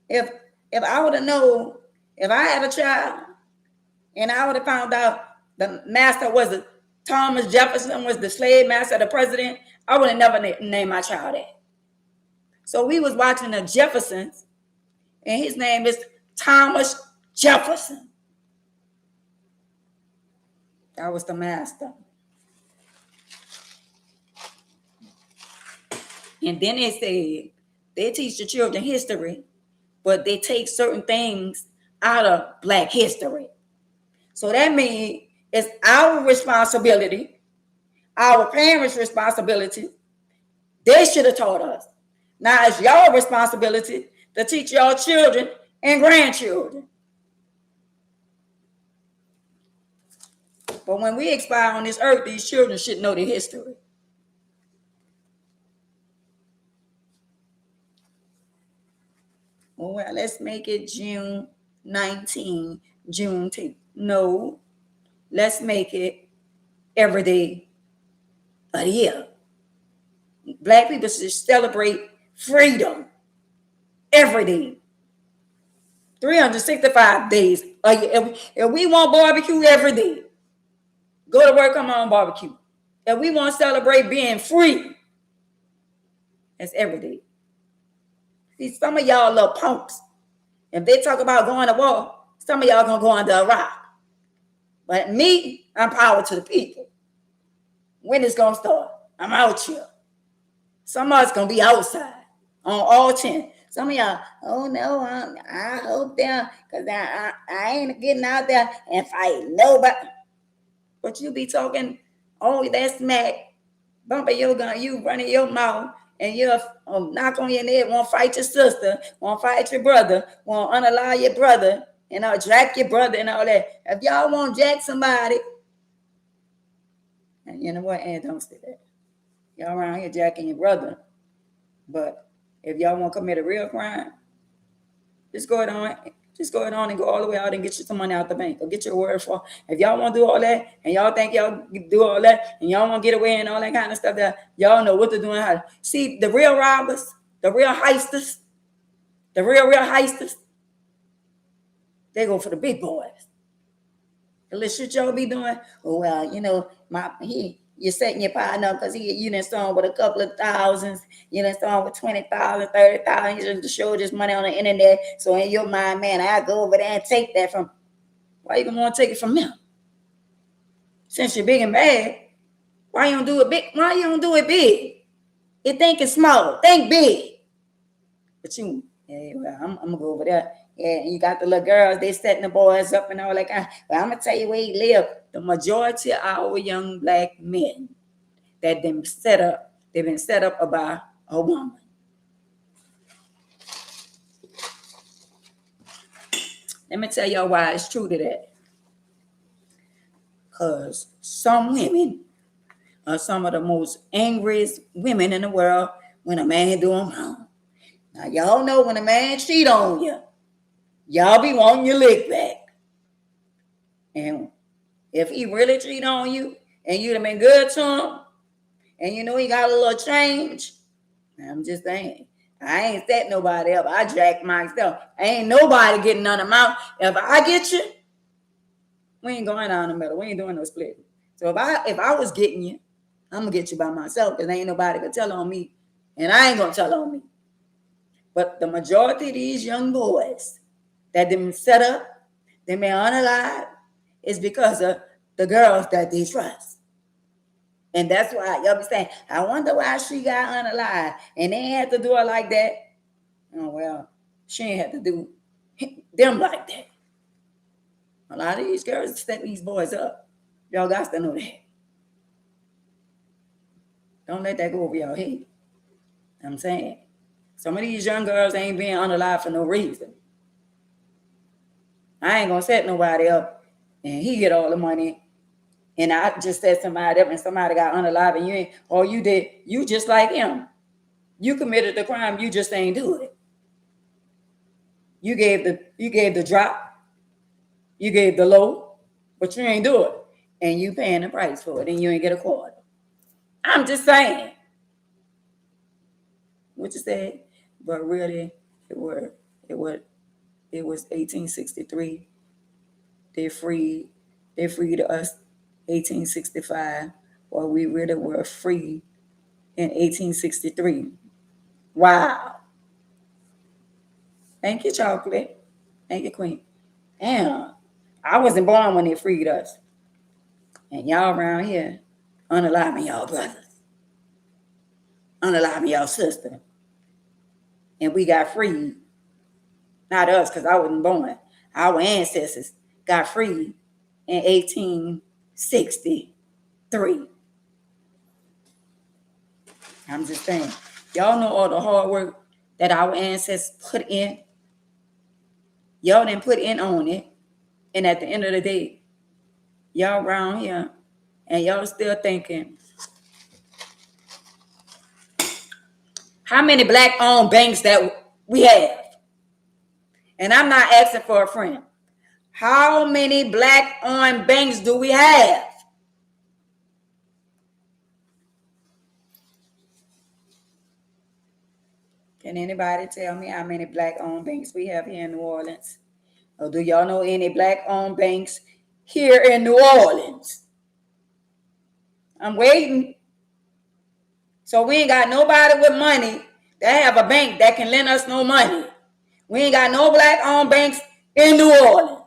If I would have known, if I had a child and I would have found out the master was Thomas Jefferson was the slave master, the president, I would have never named my child that. So we was watching the Jeffersons, and his name is Thomas Jefferson. That was the master. And then they said they teach the children history, but they take certain things out of Black history. So that means it's our responsibility, our parents' responsibility. They should have taught us. Now it's your responsibility to teach your children and grandchildren. But when we expire on this earth, these children should know the history. Well, let's make it June 19, Juneteenth. No, let's make it every day of the year. Black people should celebrate freedom every day. 365 days a year. If we want barbecue every day, go to work, come on, barbecue. If we want to celebrate being free, that's every day. See, some of y'all little punks, if they talk about going to war, some of y'all gonna go under a rock. But me, I'm power to the people. When it's gonna start? I'm out here. Some of us gonna be outside on all 10. Some of y'all, oh no, I hope them, because I ain't getting out there and fight nobody. But you be talking, oh, that smack, bumping your gun, you running your mouth, and you'll knock on your neck, won't fight your sister, won't fight your brother, won't unallow your brother, and I'll jack your brother and all that. If y'all won't jack somebody, and you know what, and don't say that. Y'all around here jacking your brother. But if y'all want to commit a real crime, just go ahead on and go all the way out and get you some money out the bank or get your word for. If y'all want to do all that and y'all think y'all do all that and y'all want to get away and all that kind of stuff, that y'all know what to do and how to. See, the real robbers, the real heisters, they go for the big boys. The little shit y'all be doing, oh, well, you know, you're setting your partner up because you done saw him with a couple of thousands, you done saw him with 20,000, 30,000, you just showed this money on the internet. So in your mind, man, I go over there and take that from. Why you gonna want to take it from them? Since you're big and bad, why you don't do it big? Why you don't do it big? You're thinking small, think big. But you, yeah, well, I'm gonna go over there. Yeah, and you got the little girls, they setting the boys up and all that kind. But I'm gonna tell you where he live. The majority of our young Black men that they've been set up by a woman. Let me tell y'all why it's true to that. Because some women are some of the most angriest women in the world when a man do them wrong. Now y'all know when a man cheat on you, y'all be wanting your lick back. And if he really cheat on you and you done been good to him and you know he got a little change, I'm just saying, I ain't set nobody up. I jack myself. Ain't nobody getting none of mine. If I get you, we ain't going down the middle. We ain't doing no split. So if I was getting you, I'm gonna get you by myself because ain't nobody gonna tell on me, and I ain't gonna tell on me. But the majority of these young boys that them set up, they may unalive, is because of the girls that they trust. And that's why y'all be saying, I wonder why she got unalive. And they ain't had to do it like that. Oh, well, she ain't had to do them like that. A lot of these girls set these boys up. Y'all got to know that. Don't let that go over your head. I'm saying. Some of these young girls ain't being unalive for no reason. I ain't going to set nobody up and he get all the money. And I just set somebody up and somebody got unalive and you ain't, or you did, you just like him. You committed the crime, you just ain't do it. You gave the drop, you gave the low, but you ain't do it. And you paying the price for it and you ain't get a quarter. I'm just saying. What you said? But really, it was 1863. They freed us 1865, while we really were free in 1863. Wow. Thank you, chocolate. Thank you, Queen. Damn. I wasn't born when they freed us. And y'all around here unaliving y'all brothers. Unaliving y'all sister. And we got freed. Not us, because I wasn't born. Our ancestors got freed in 1863. I'm just saying. Y'all know all the hard work that our ancestors put in. Y'all didn't put in on it. And at the end of the day, y'all around here and y'all still thinking, how many black-owned banks that we have? And I'm not asking for a friend. How many black-owned banks do we have? Can anybody tell me how many black-owned banks we have here in New Orleans? Or do y'all know any black-owned banks here in New Orleans? I'm waiting. So we ain't got nobody with money that have a bank that can lend us no money. We ain't got no black-owned banks in New Orleans.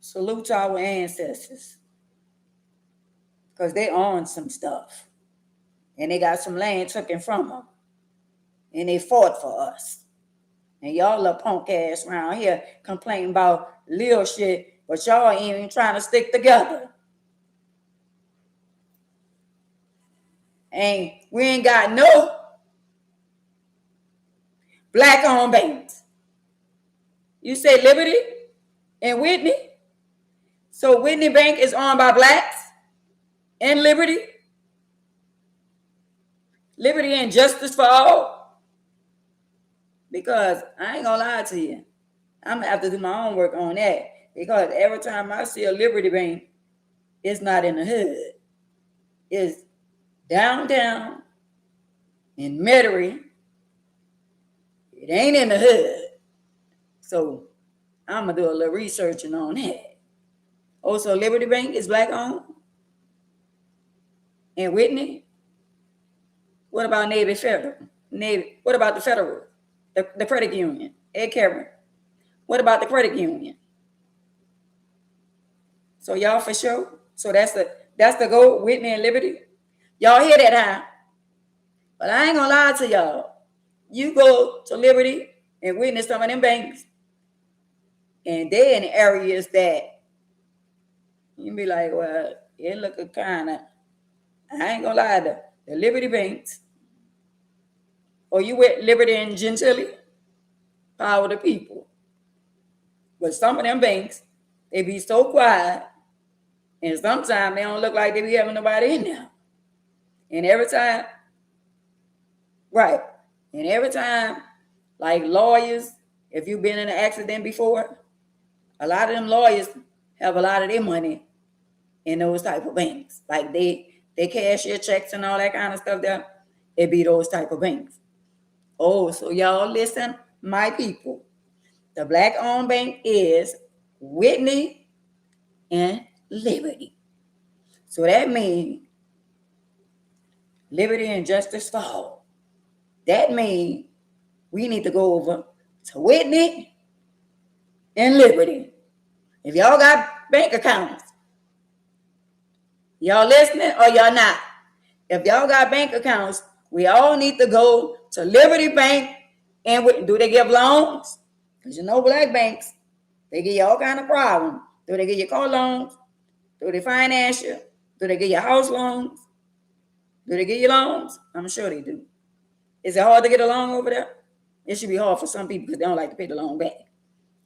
Salute to our ancestors. Because they own some stuff. And they got some land taken from them. And they fought for us. And y'all little punk ass around here complaining about little shit, but y'all ain't even trying to stick together. And we ain't got no black-owned banks. You say Liberty and Whitney? So Whitney Bank is owned by blacks and Liberty? Liberty and justice for all? Because I ain't gonna lie to you. I'm gonna have to do my own work on that. Because every time I see a Liberty Bank, it's not in the hood. It's downtown in Metairie. It ain't in the hood. So I'm gonna do a little researching on that. Also, Liberty Bank is black owned. And Whitney? What about Navy Federal? Navy. What about the Federal? The credit union? Ed Cameron. What about the credit union? So y'all for sure. So that's the goal, Whitney and Liberty. Y'all hear that, huh? But I ain't gonna lie to y'all. You go to Liberty and witness some of them banks, and they're in areas that you be like, well, it look kind of. I ain't gonna lie to the Liberty banks. Or you with Liberty and Gentilly, power the people. But some of them banks, they be so quiet, and sometimes they don't look like they be having nobody in there. And every time, right, and every time, like lawyers, if you've been in an accident before, a lot of them lawyers have a lot of their money in those type of banks. Like they cash your checks and all that kind of stuff there. It be those type of banks. Oh, so y'all listen, my people. The black-owned bank is Whitney and Liberty. So that means liberty and justice for all. That means we need to go over to Whitney and Liberty. If y'all got bank accounts, y'all listening or y'all not? If y'all got bank accounts, we all need to go to Liberty Bank. And do they give loans? Because you know black banks, they give you all kind of problems. Do they give you car loans? Do they finance you? Do they give you house loans? Do they give you loans? I'm sure they do. Is it hard to get a loan over there? It should be hard for some people because they don't like to pay the loan back.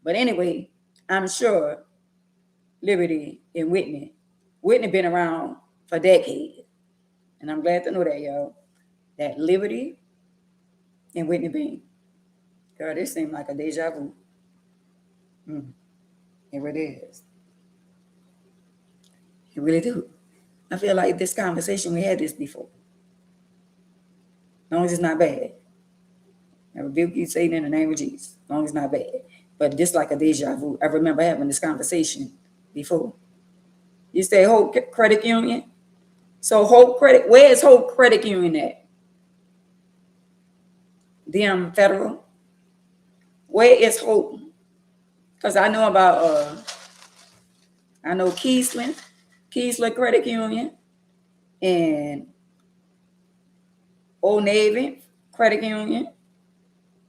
But anyway, I'm sure Liberty and Whitney been around for decades. And I'm glad to know that, y'all. That Liberty and Whitney Bank. Girl, this seems like a deja vu. It really is. It really do. I feel like this conversation, we had this before. As long as it's not bad. I rebuke you, Satan, in the name of Jesus. As long as it's not bad. But just like a deja vu, I remember having this conversation before. You say Hope Credit Union? So Hope Credit, where is Hope Credit Union at? them federal? Where is Hope? Because I know about I know Keesler Credit Union and Old Navy Credit Union,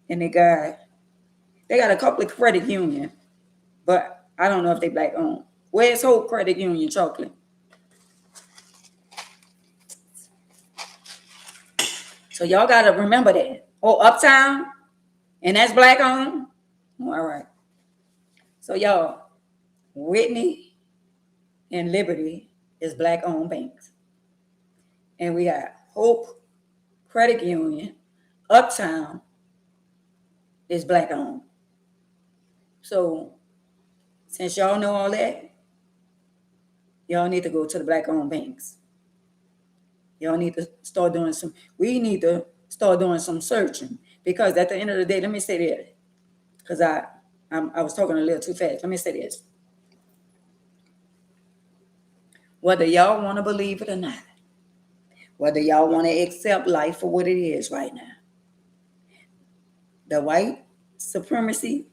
and they got a couple of credit unions, but I don't know if they black owned. Where's Hope Credit Union, Chocolate? So y'all gotta remember that. Oh, Uptown, and that's black owned. All right. So y'all, Whitney and Liberty is black owned banks, and we got Hope Credit Union, Uptown is black owned. So since y'all know all that, y'all need to go to the black owned banks. Y'all need to start doing we need to start doing some searching, because at the end of the day, let me say this, because I was talking a little too fast. Let me say this. Whether y'all want to believe it or not, whether y'all want to accept life for what it is right now, the white supremacy,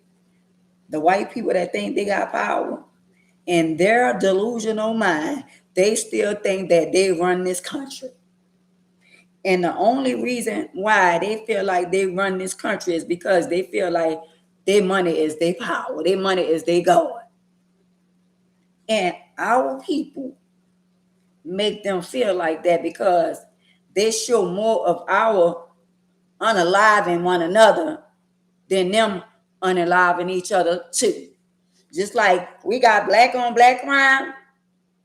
the white people that think they got power, in their delusional mind, they still think that they run this country. And the only reason why they feel like they run this country is because they feel like their money is their power, their money is their God. And our people make them feel like that because they show more of our unaliving one another than them unaliving each other too. Just like we got black on black crime,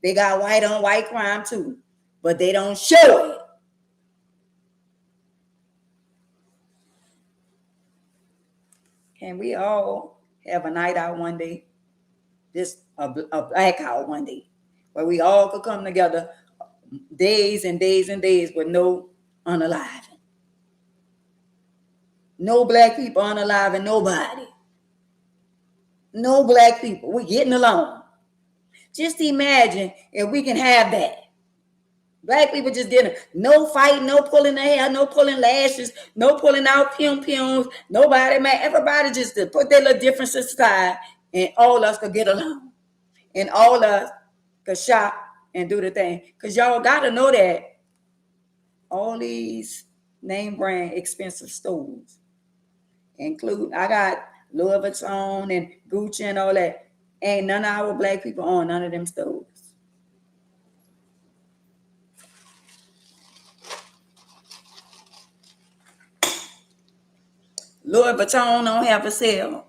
they got white on white crime too, but they don't show it. Can we all have a night out one day? Just a blackout one day, where we all could come together days and days and days with no unaliving. No black people unaliving nobody. No black people. We're getting along. Just imagine if we can have that. Black people just didn't. No fight, no pulling the hair, no pulling lashes, no pulling out pum-pums. Nobody, man. Everybody just to put their little differences aside, and all us could get along. And all us could shop and do the thing. Because y'all got to know that all these name brand expensive stores, include, I got Louis Vuitton and Gucci and all that. Ain't none of our black people on none of them stores. Louis Vuitton don't have a sale.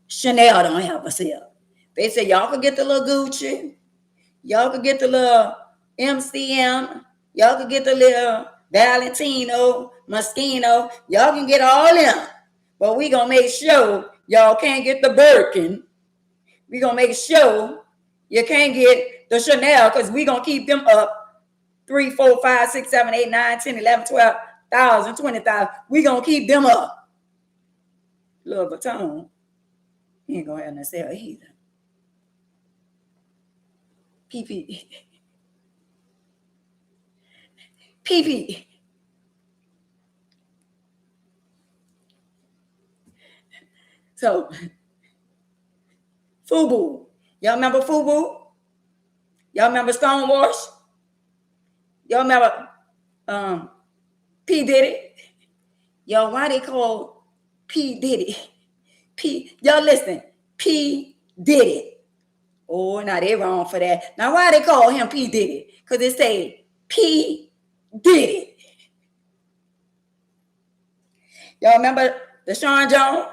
Chanel don't have a sale. They say y'all could get the little Gucci. Y'all could get the little MCM. Y'all could get the little Valentino, Moschino. Y'all can get all them. But we going to make sure y'all can't get the Birkin. We going to make sure you can't get the Chanel, because we going to keep them up 3, 4, 5, 6, 7, 8, 9, 10, 11, 12,000, 20,000. We going to keep them up. Louis Vuitton, he ain't going to have no sale either. PP. PP. So, FUBU. Y'all remember FUBU? Y'all remember Stonewash? Y'all remember P. Diddy? Y'all, why they call P. Diddy? Y'all listen, P. Diddy. Oh, now they wrong for that. Now, why they call him P. Diddy? Because they say P. Diddy. Y'all remember Deshaun Jones?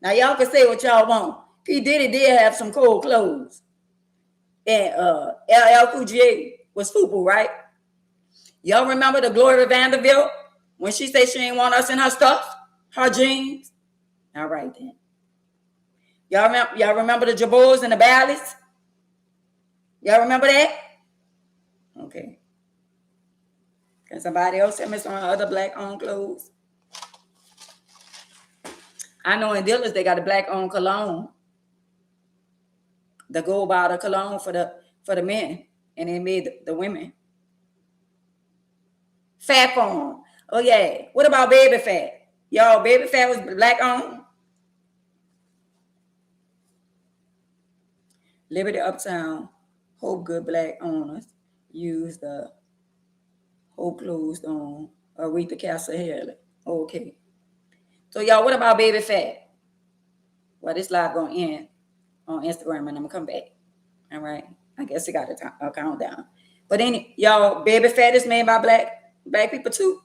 Now, y'all can say what y'all want. P. Diddy did have some cold clothes. And LL Cool J was FUBU, right? Y'all remember the Gloria Vanderbilt when she said she ain't want us in her stuff, her jeans? All right then. Y'all remember the Jabos and the Bally's? Y'all remember that? Okay. Can somebody else tell me some other black-owned clothes? I know in Dillard's they got a black-owned cologne. The gold bottle cologne for the men, and they made the women. Fat Farm. Oh yeah. What about Baby Fat? Y'all, Baby Phat was black owned. Liberty Uptown, Hope Good Black owners used the Hope closed on Aretha Castle Haley. Okay. So y'all, what about Baby Phat? Well, this live gonna end on Instagram and I'm gonna come back. All right. I guess it got a countdown. But y'all, Baby Phat is made by black people too.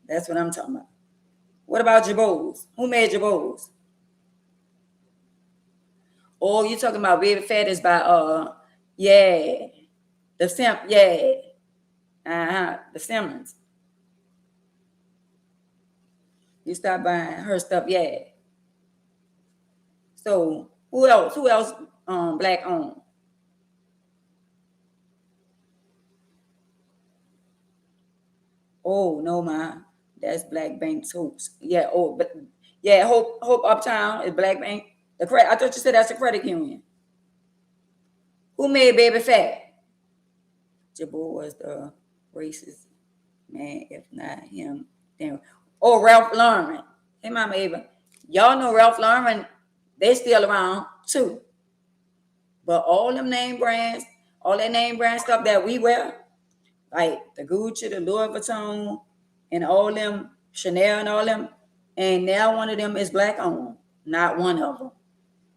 That's what I'm talking about. What about Jabos? Who made Jabos? Oh, you talking about Baby Phat is by yeah. The Simmons. You start buying her stuff, yeah. So who else? Black owned? Oh no, ma, that's Black Bank Hoops. Yeah. Oh, but yeah, Hope Uptown is Black Bank. The credit. I thought you said that's a credit union. Who made Baby Phat? Jabor was the racist man. If not him, then Ralph Lauren. Hey, Mama Ava, y'all know Ralph Lauren. They still around too. But all them name brands, all that name brand stuff that we wear, like the Gucci, the Louis Vuitton, and all them Chanel and all them, and now one of them is black owned, not one of them.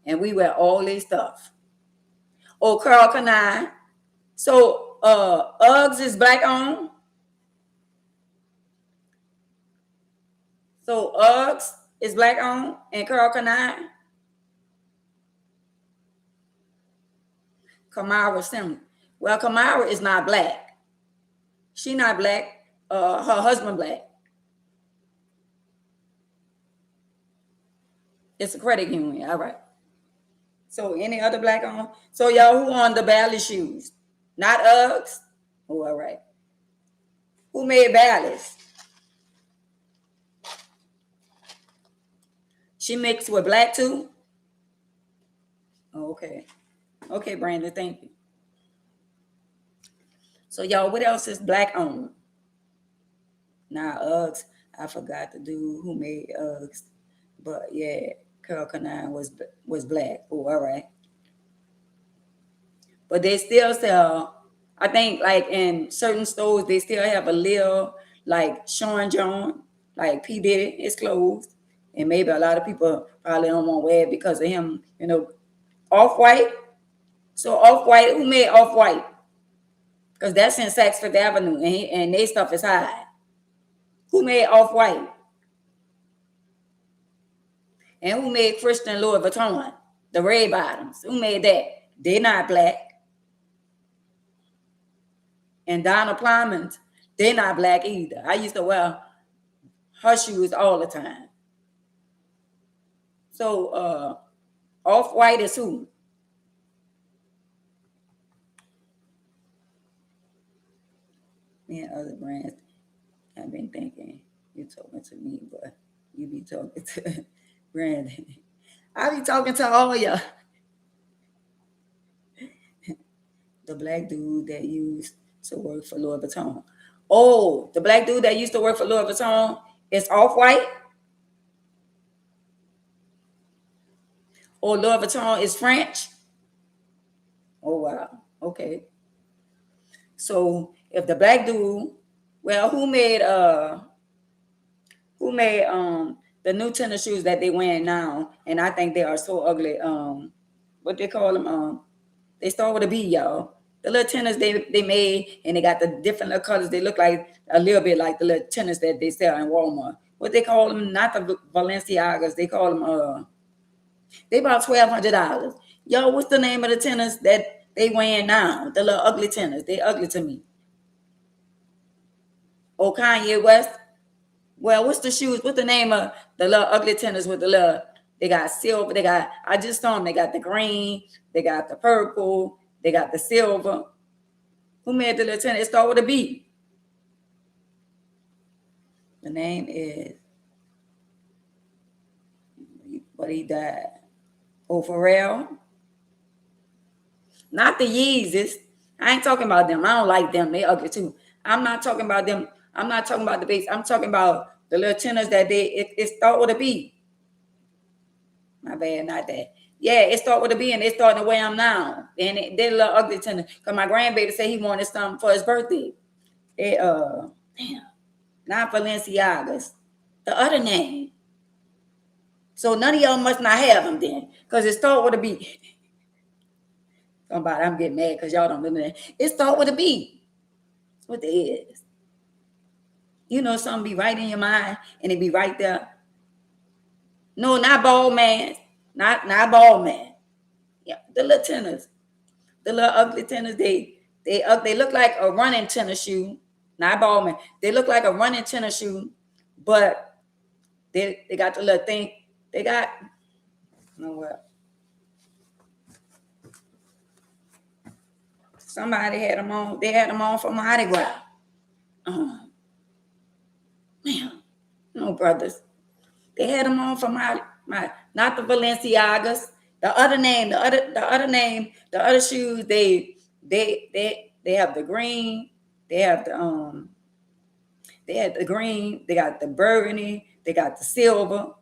And we wear all this stuff. Oh, Karl Kani. So Uggs is black owned. So Uggs is black owned and Karl Kani. Kamara Simmons. Well, Kamara is not black. She not black. Her husband black. It's a credit union. All right. So any other black on? So y'all, who on the Bally shoes? Not Uggs. Oh, all right. Who made Bally's? She mixed with black too? Oh, okay. Okay, Brandon, thank you. So y'all, what else is black owned? Now Uggs, I forgot to do who made Uggs. But yeah, Karl Kani was black. Oh, all right. But they still sell, I think like in certain stores, they still have a little like Sean John, like P. Diddy is closed. And maybe a lot of people probably don't want to wear it because of him, Off-White. So Off-White, who made Off-White? Because that's in Saks Fifth Avenue and their stuff is high. Who made Off-White? And who made Christian Louis Vuitton? The red bottoms. Who made that? They're not black. And Donna Plymouth, they're not black either. I used to wear her shoes all the time. So Off-White is who? And other brands. I've been thinking you're talking to me, but you be talking to Brandon. I be talking to all y'all. The black dude that used to work for Louis Vuitton. Oh, the black dude that used to work for Louis Vuitton is Off-White? Or Louis Vuitton is French? Oh, wow. Okay. So if the black dude, well, who made the new tennis shoes that they wearing now? And I think they are so ugly. What they call them? They start with a B, y'all. The little tennis they made, and they got the different little colors. They look like a little bit like the little tennis that they sell in Walmart. What they call them? Not the Balenciagas. They call them. They about $1,200. Yo, what's the name of the tennis that they wearing now? The little ugly tennis. They ugly to me. Oh, Kanye West. Well, what's the shoes? What's the name of the little ugly tennis with the little? They got silver. I just saw them. They got the green. They got the purple. They got the silver. Who made the little tennis? It start with a B. The name is, but he died. Oh, Pharrell. Not the Yeezys. I ain't talking about them. I don't like them. They ugly too. I'm not talking about them. I'm not talking about the base. I'm talking about The little tennis that it start with a B. My bad, not that. Yeah, it start with a B and it starting the way I'm now. And they're a little ugly tennis. Because my grandbaby said he wanted something for his birthday. It damn, not Balenciagas. The other name. So none of y'all must not have them then. Because it start with a B. Somebody, I'm getting mad because y'all don't remember that. It start with a B. What the is. You know, something be right in your mind and it be right there. No, not ball man. Not ball man. Yeah, the little tennis. The little ugly tennis, they look like a running tennis shoe. Not ball man. They look like a running tennis shoe, but they got the little thing. They got, no what? Somebody had them on. They had them on for Mardi Gras. Man, no brothers. They had them on for my not the Balenciagas. The other name, the other shoes. They have the green. They have the They had the green. They got the burgundy. They got the silver.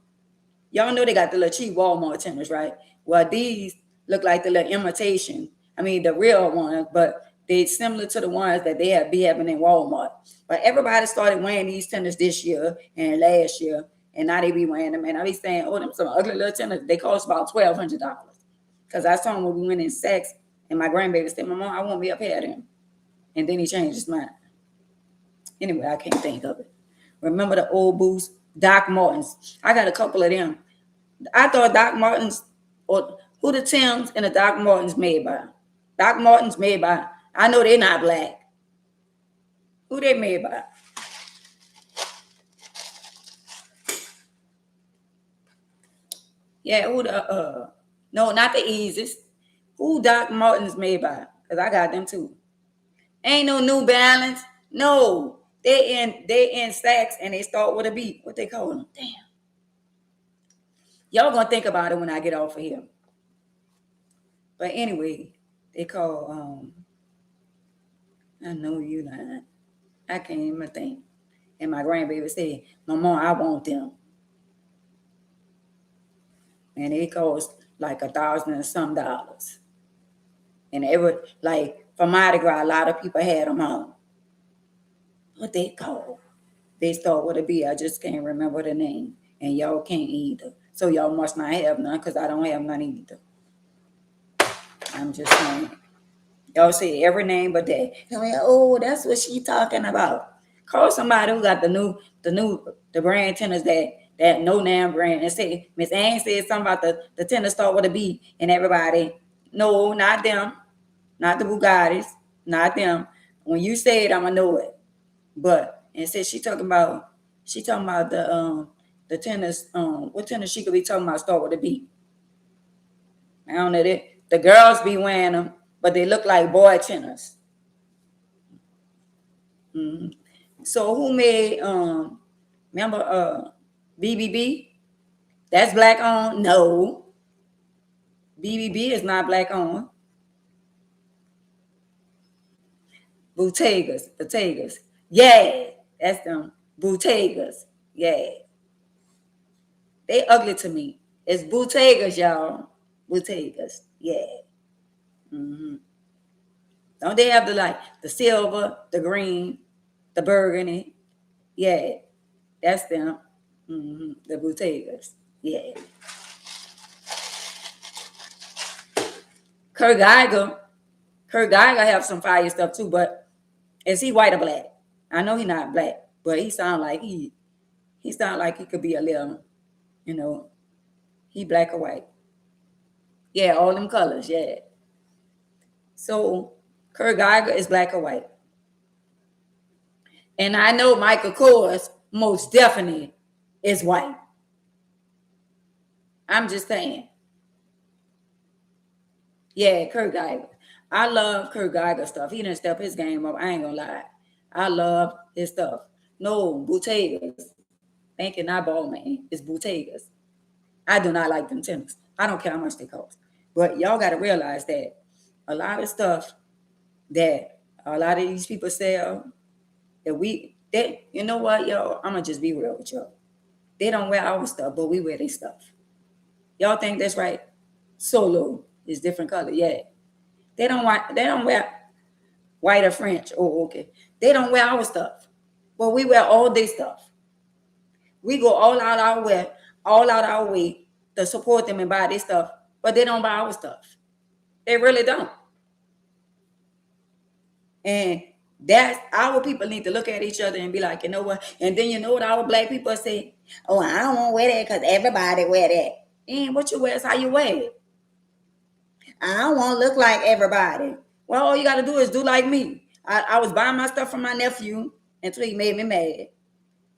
Y'all know they got the little cheap Walmart tennis, right? Well, these look like the little imitation. I mean, the real ones, but they similar to the ones that they be having in Walmart. But everybody started wearing these tennis this year and last year, and now they be wearing them. And I be saying, oh, them some ugly little tennis. They cost about $1,200. Because I saw them when we went in Saks, and my grandbaby said, Mama, I won't be up here at him. And then he changed his mind. Anyway, I can't think of it. Remember the old boots? Doc Martens. I got a couple of them. I thought Doc Martens, or who the Tims and the Doc Martens made by? Doc Martens made by, I know they're not black. Who they made by? Yeah, who the, no, not the Yeezys. Who Doc Martens made by? Because I got them too. Ain't no New Balance. No. They in Saks and they start with a B. What they call them? Damn. Y'all gonna think about it when I get off of here. But anyway, they call I know you lying. I can't even think. And my grandbaby said, Mama, I want them. And it cost like $1,000 and some. And it was like for Mardi Gras, a lot of people had them on. What they call? They start with a B. I just can't remember the name. And y'all can't either. So y'all must not have none because I don't have none either. I'm just saying. Y'all say every name but that. I mean, oh, that's what she talking about. Call somebody who got the brand tennis that no name brand and say Miss Ann said something about the tennis start with a B and everybody. No, not them. Not the Bugattis. Not them. When you say it, I'ma know it. But and said she talking about the tennis, what tennis she could be talking about start with a B. I don't know that the girls be wearing them, but they look like boy tennis. Mm-hmm. So who made remember BBB? That's black on? No. BBB is not black on. Bottegas. Yeah, that's them. Bottegas. Yeah. They ugly to me. It's Bottegas, y'all. Bottegas. Yeah. Mm-hmm. Don't they have the silver, the green, the burgundy? Yeah. That's them. Mm-hmm. The Bottegas. Yeah. Kurt Geiger have some fire stuff too, but is he white or black? I know he's not black, but he sound like he could be a little, he black or white. Yeah, all them colors, yeah. So Kurt Geiger is black or white. And I know Michael Kors most definitely is white. I'm just saying. Yeah, Kurt Geiger. I love Kurt Geiger stuff. He didn't step his game up. I ain't gonna lie. I love his stuff. No, Bottegas. Thinking not ball man. It's Bottegas. I do not like them tennis. I don't care how much they cost. But y'all got to realize that a lot of stuff that a lot of these people sell, that They, you know what, y'all? I'm gonna just be real with y'all. They don't wear our stuff, but we wear their stuff. Y'all think that's right? Solo is different color, yeah. They don't wear white or French. Oh, okay. They don't wear our stuff, but we wear all their stuff. We go all out our way to support them and buy their stuff, but they don't buy our stuff. They really don't. And that's our people need to look at each other and be like, you know what? And then you know what our black people say? Oh, I don't want to wear that because everybody wear that. And what you wear is how you wear it. I don't want to look like everybody. Well, all you got to do is do like me. I was buying my stuff from my nephew until he made me mad.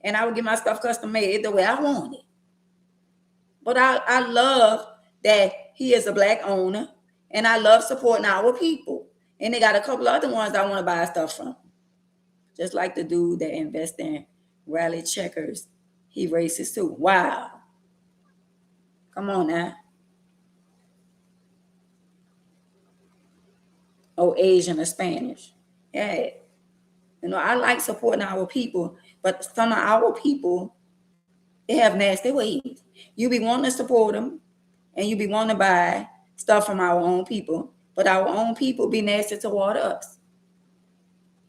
And I would get my stuff custom made the way I want it. But I love that he is a black owner, and I love supporting our people. And they got a couple other ones I want to buy stuff from. Just like the dude that invests in Rally Checkers. He racist too. Wow. Come on now. Oh, Asian or Spanish. Yeah. You know, I like supporting our people, but some of our people, they have nasty ways. You be wanting to support them, and you be wanting to buy stuff from our own people, but our own people be nasty toward us.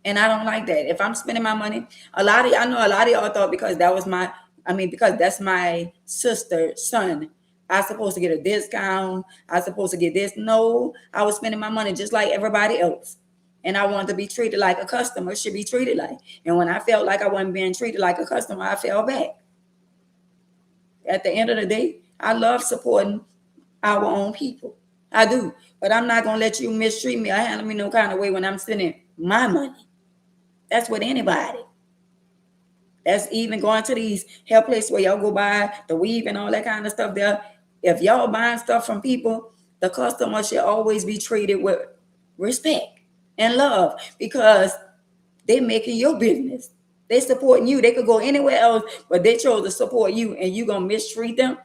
And I don't like that. If I'm spending my money, I know a lot of y'all thought because because that's my sister's son, I supposed to get a discount. I supposed to get this. No, I was spending my money just like everybody else. And I wanted to be treated like a customer should be treated like. And when I felt like I wasn't being treated like a customer, I fell back. At the end of the day, I love supporting our own people. I do. But I'm not going to let you mistreat me or handle me no kind of way when I'm spending my money. That's with anybody. That's even going to these hair places where y'all go buy the weave and all that kind of stuff there. If y'all buying stuff from people, the customer should always be treated with respect and love because they're making your business. They supporting you. They could go anywhere else, but they chose to support you and you going to mistreat them?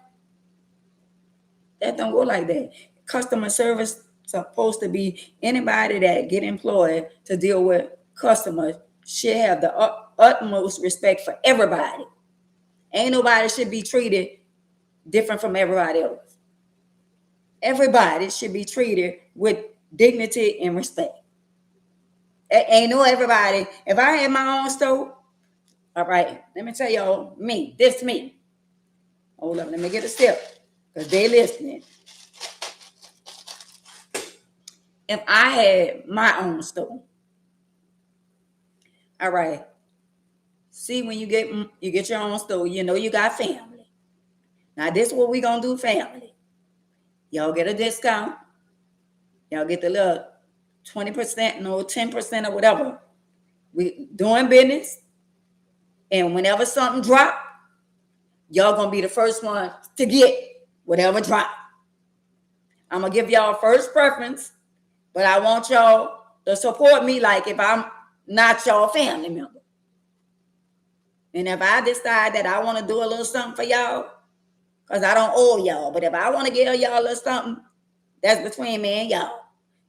That don't go like that. Customer service supposed to be anybody that get employed to deal with customers should have the utmost respect for everybody. Ain't nobody should be treated different from everybody else. Everybody should be treated with dignity and respect. Ain't no everybody. If I had my own store, all right, let me tell y'all, me. Hold up, let me get a step because they listening. If I had my own store, all right. See, when you get your own store, you know you got family. Now, this is what we gonna do, family. Y'all get a discount. Y'all get the little 20%, no 10% or whatever. We doing business, and whenever something drop, y'all gonna be the first one to get whatever drop. I'm gonna give y'all first preference, but I want y'all to support me like if I'm not y'all family member. And if I decide that I want to do a little something for y'all, because I don't owe y'all, but if I want to give y'all a little something, that's between me and y'all.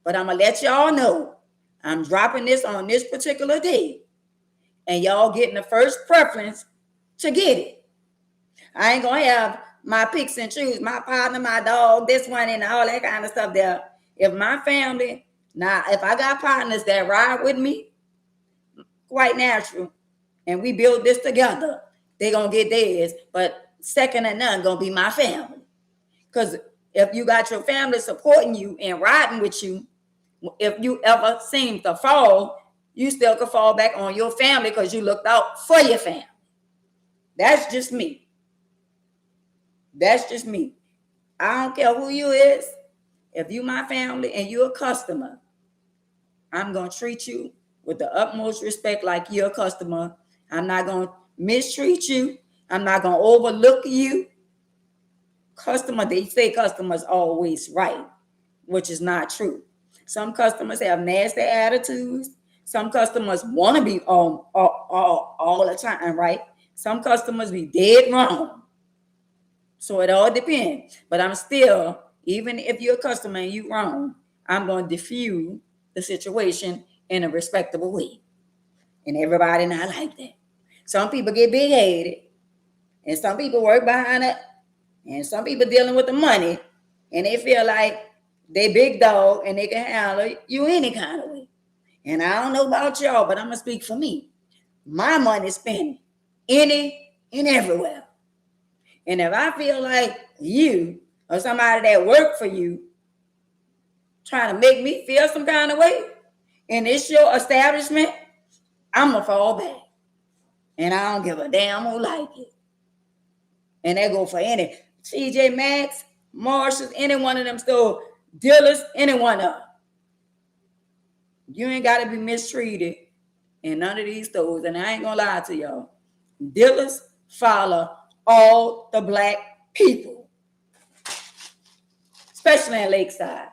But I'm going to let y'all know I'm dropping this on this particular day. And y'all getting the first preference to get it. I ain't going to have my picks and choose, my partner, my dog, this one, and all that kind of stuff there. If my family, now, if I got partners that ride with me, quite natural, and we build this together, they gonna get theirs. But second to none gonna be my family. Because if you got your family supporting you and riding with you, if you ever seem to fall, you still could fall back on your family because you looked out for your family. That's just me. That's just me. I don't care who you is. If you my family and you're a customer, I'm gonna treat you with the utmost respect like you're a customer. I'm not going to mistreat you. I'm not going to overlook you. They say customers always right, which is not true. Some customers have nasty attitudes. Some customers want to be all the time, right? Some customers be dead wrong. So it all depends. But I'm still, even if you're a customer and you wrong, I'm going to diffuse the situation in a respectable way. And everybody not like that. Some people get big-headed, and some people work behind it, and some people dealing with the money, and they feel like they big dog and they can handle you any kind of way. And I don't know about y'all, but I'm gonna speak for me. My money spent any and everywhere. And if I feel like you or somebody that work for you trying to make me feel some kind of way, and it's your establishment, I'm gonna fall back. And I don't give a damn who like it. And they go for any TJ Maxx, Marshalls, any one of them stores, dealers, any one of them. You ain't got to be mistreated in none of these stores. And I ain't gonna lie to y'all. Dealers follow all the black people, especially in Lakeside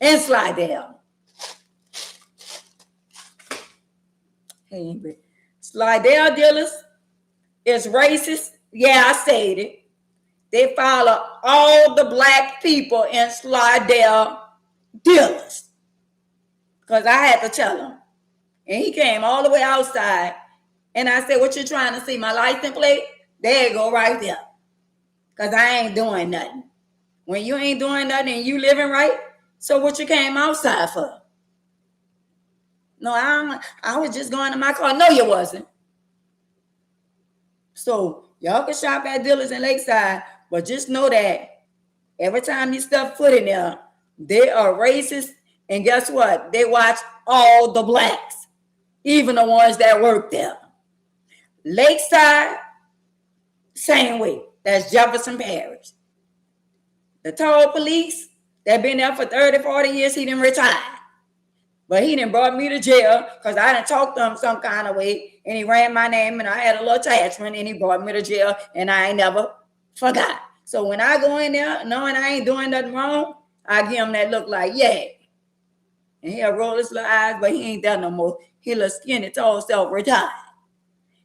and Slidell. Hey, Slidell dealers is racist. Yeah, I said it. They follow all the black people in Slidell dealers. Because I had to tell him. And he came all the way outside. And I said, what you trying to see? My license plate? There you go, right there. Because I ain't doing nothing. When you ain't doing nothing and you living right, so what you came outside for? No, I was just going to my car. No, you wasn't. So y'all can shop at dealers in Lakeside, but just know that every time you step foot in there, they are racist. And guess what? They watch all the blacks, even the ones that work there. Lakeside, same way. That's Jefferson Parish. The tall police that been there for 30, 40 years, he didn't retire. But he done brought me to jail because I done talked to him some kind of way, and he ran my name, and I had a little attachment, and he brought me to jail, and I ain't never forgot. So when I go in there knowing I ain't doing nothing wrong, I give him that look like, yeah. And he'll roll his little eyes, but he ain't there no more. He little skinny, tall self retired.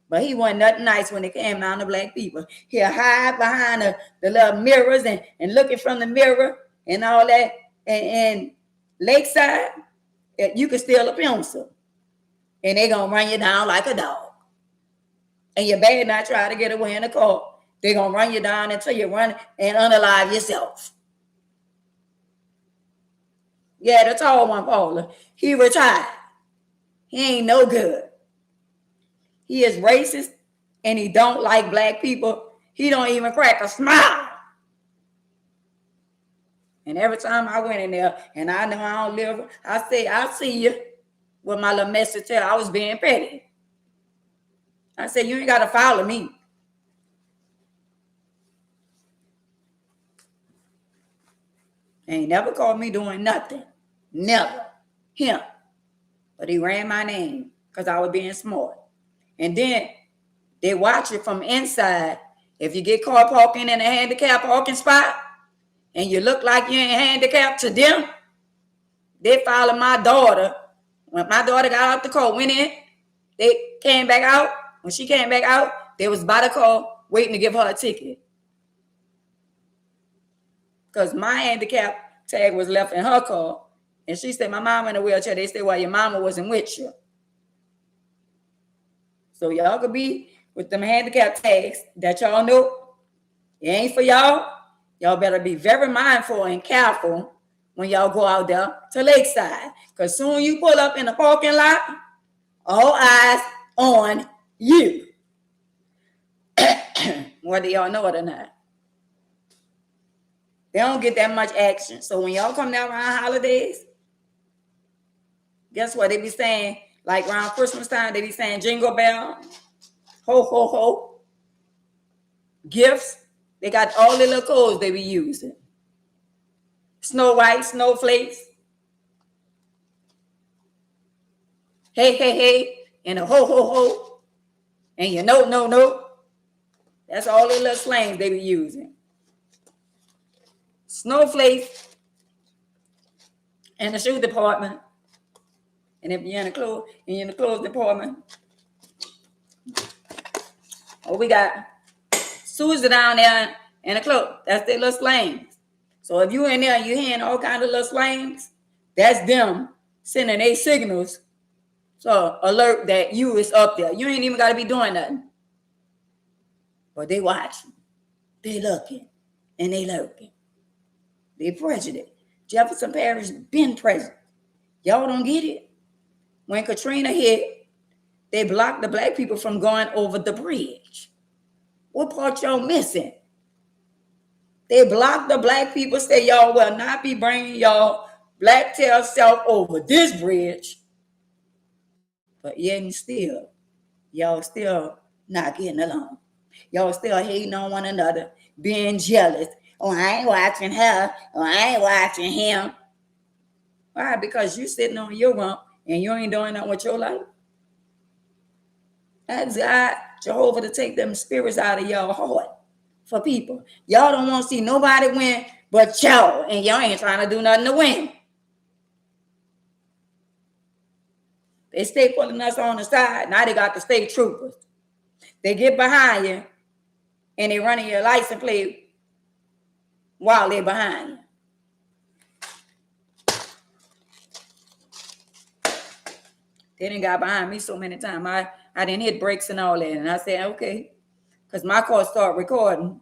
But he wasn't nothing nice when it came down to black people. He'll hide behind the little mirrors and looking from the mirror and all that. And Lakeside, you can steal a pencil. And they're going to run you down like a dog. And you better not try to get away in the car. They're going to run you down until you run and unalive yourself. Yeah, the tall one, Paula. He retired. He ain't no good. He is racist and he don't like black people. He don't even crack a smile. And every time I went in there and I know I don't live, I say, I'll see you with my little message there. I was being petty. I said, you ain't got to follow me. And he never called me doing nothing. Never. Him. But he ran my name because I was being smart. And then they watch it from inside. If you get caught parking in a handicapped parking spot and you look like you ain't handicapped to them, they follow my daughter. When my daughter got out the car, went in, they came back out. When she came back out, they was by the car waiting to give her a ticket. Because my handicap tag was left in her car. And she said, my mom in a wheelchair. They said, well, your mama wasn't with you. So y'all could be with them handicap tags that y'all know. It ain't for y'all. Y'all better be very mindful and careful when y'all go out there to Lakeside. Because soon you pull up in the parking lot, all eyes on you. Whether y'all know it or not. They don't get that much action. So when y'all come down around holidays, guess what? They be saying, like around Christmas time, they be saying jingle bell, ho, ho, ho, gifts. They got all the little codes they be using. Snow White, snowflakes. Hey, hey, hey, and a ho, ho, ho. And you know, no, no. That's all the little slangs they be using. Snowflakes in the shoe department. And if you're in the clothes department, oh, we got Susie down there in the clothes. That's their little slangs. So if you in there and you hearing all kinds of little slangs, that's them sending their signals to alert that you is up there. You ain't even got to be doing nothing. But they watching, they looking, and they lurking. They prejudiced. Jefferson Parish been president. Y'all don't get it? When Katrina hit, they blocked the black people from going over the bridge. What part y'all missing? They blocked the black people, say y'all will not be bringing y'all black tail self over this bridge. But yet and still, y'all still not getting along. Y'all still hating on one another, being jealous. Oh, I ain't watching her. Oh, I ain't watching him. Why? Because you sitting on your rump and you ain't doing nothing with your life. Ask God, Jehovah, to take them spirits out of y'all heart for people. Y'all don't want to see nobody win but y'all, and y'all ain't trying to do nothing to win. They stay pulling us on the side. Now they got the state troopers. They get behind you and they running your license plate while they're behind you. They done got behind me so many times. I didn't hit brakes and all that. And I said, okay. Because my car started recording.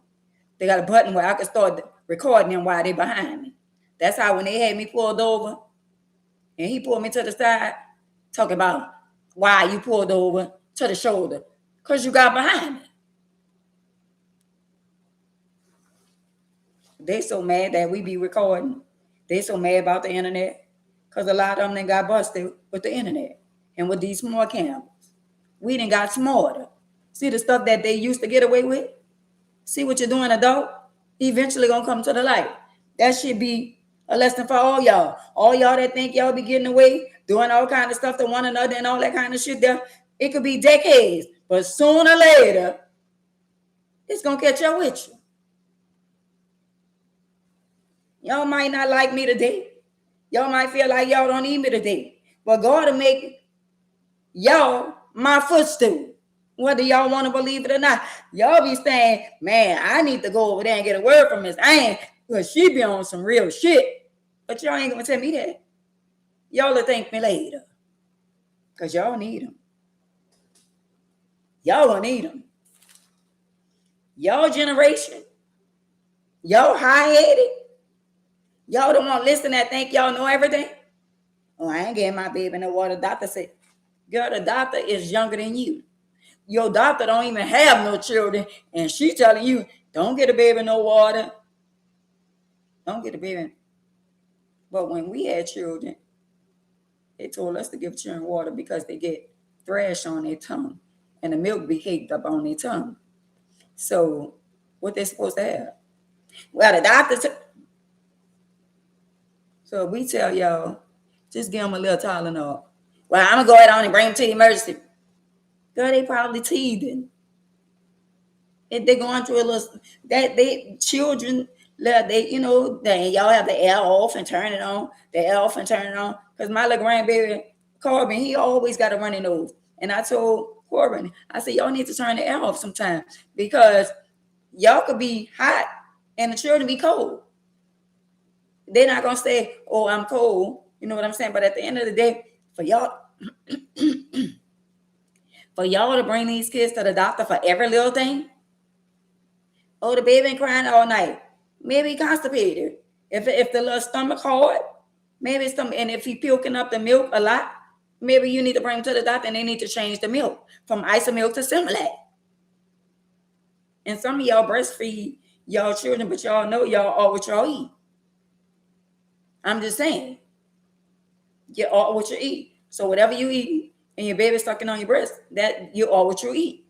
They got a button where I could start recording them while they behind me. That's how when they had me pulled over and he pulled me to the side, talking about why you pulled over to the shoulder. Because you got behind me. They so mad that we be recording. They so mad about the internet. Because a lot of them done got busted with the internet. And with these smart cameras. We done got smarter. See the stuff that they used to get away with? See what you're doing, adult? Eventually gonna come to the light. That should be a lesson for all y'all. All y'all that think y'all be getting away, doing all kind of stuff to one another and all that kind of shit there. It could be decades. But sooner or later, it's gonna catch up with you. Y'all might not like me today. Y'all might feel like y'all don't need me today. But God will make y'all my footstool. Whether y'all want to believe it or not. Y'all be saying, man, I need to go over there and get a word from Miss Ann because she be on some real shit. But y'all ain't going to tell me that. Y'all will thank me later. Because y'all need them. Y'all going to need them. Y'all generation. Y'all high-headed. Y'all don't want to listen that think y'all know everything. Oh, I ain't getting my baby no water. Doctor said, girl, the doctor is younger than you. Your doctor don't even have no children, and she telling you, don't get a baby no water. Don't get a baby. But when we had children, they told us to give children water because they get thrash on their tongue, and the milk be caked up on their tongue. So what they supposed to have? Well, the doctor. So we tell y'all, just give them a little Tylenol. Well, I'm going to go ahead on and bring them to the emergency. Girl, they probably teething. If they're going through a little, that they children, they they y'all have the air off and turn it on, the air off and turn it on. Because my little grandbaby Corbin, he always got a runny nose, and I told Corbin, I said y'all need to turn the air off sometime because y'all could be hot and the children be cold. They're not gonna say, "Oh, I'm cold," you know what I'm saying? But at the end of the day, for y'all. For y'all to bring these kids to the doctor for every little thing. Oh, the baby been crying all night. Maybe constipated. If the little stomach hard, maybe stomach, and if he puking up the milk a lot, maybe you need to bring him to the doctor and they need to change the milk from Isomilk to Similac. And some of y'all breastfeed y'all children, but y'all know y'all all what y'all eat. I'm just saying. You're all what you eat. So whatever you eat, and your baby sucking on your breast, that you all what you eat.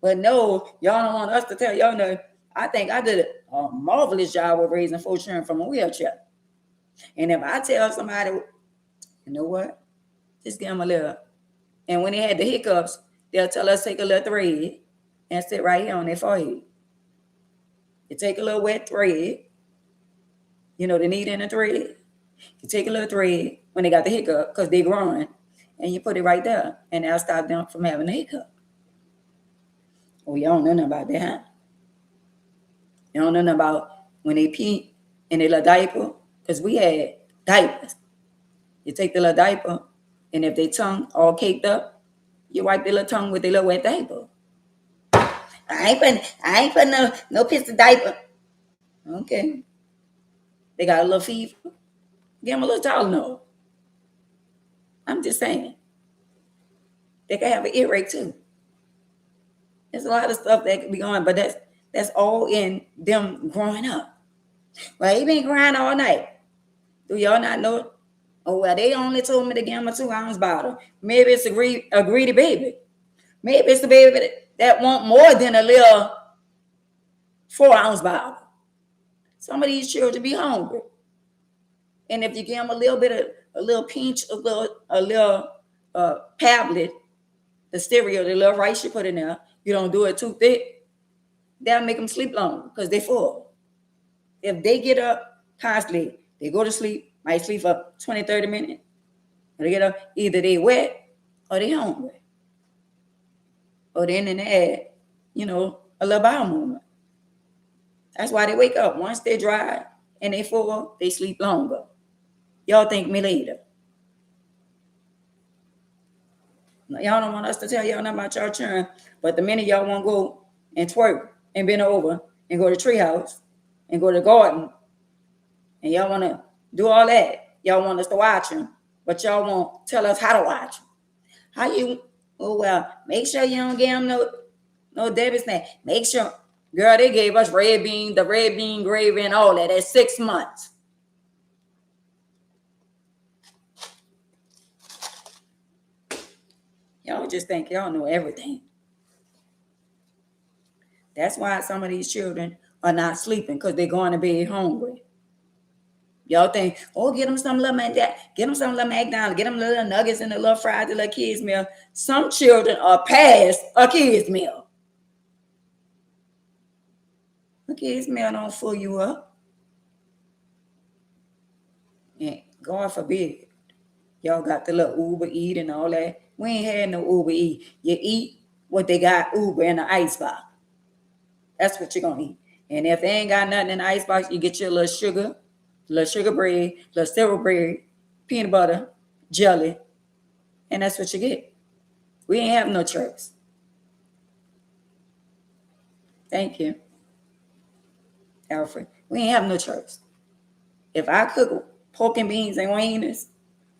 But no, y'all don't want us to tell y'all no. I think I did a marvelous job of raising 4 children from a wheelchair. And if I tell somebody, you know what, just give them a little. And when they had the hiccups, they'll tell us take a little thread and sit right here on their forehead. You take a little wet thread, the needle in the thread. You take a little thread when they got the hiccup because they're growing. And you put it right there, and that'll stop them from having a hiccup. Oh, y'all don't know nothing about that, huh? You don't know nothing about when they pee in their little diaper, because we had diapers. You take the little diaper, and if their tongue all caked up, you wipe their little tongue with their little wet diaper. I ain't putting no piece of diaper. Okay. They got a little fever. Give them a little Tylenol. I'm just saying. They can have an earache too. There's a lot of stuff that could be going, but that's all in them growing up. Well, he been crying all night. Do y'all not know? Oh, well, they only told me to give him a 2-ounce bottle. Maybe it's a greedy baby. Maybe it's the baby that want more than a little 4-ounce bottle. Some of these children be hungry. And if you give them a little bit of, a little pinch, a little tablet, the cereal, the little rice you put in there, you don't do it too thick, that'll make them sleep long because they full. If they get up constantly, they go to sleep, might sleep for 20, 30 minutes. When they get up, either they wet or they hungry. Or then in the head, a little bowel movement. That's why they wake up. Once they're dry and they full, they sleep longer. Y'all thank me later. Y'all don't want us to tell y'all nothing about y'all children, but the minute y'all want to go and twerk and bend over and go to treehouse and go to the garden and y'all want to do all that, y'all want us to watch them, but y'all won't tell us how to watch them. How you? Oh, well, make sure you don't give them no Debbie snack. Make sure, girl, they gave us the red bean gravy and all that at 6 months. Y'all just think y'all know everything. That's why some of these children are not sleeping, because they're going to bed hungry. Y'all think, oh, get them some little McDonald's, get them little nuggets and the little fries, the little kids meal. Some children are past a kids meal. A kids meal don't fill you up. And God forbid, y'all got the little Uber Eat and all that. We ain't had no Uber Eat. You eat what they got Uber in the icebox. That's what you're going to eat. And if they ain't got nothing in the icebox, you get your little sugar bread, little syrup bread, peanut butter, jelly, and that's what you get. We ain't have no choice. Thank you, Alfred. We ain't have no choice. If I cook pork and beans and wieners,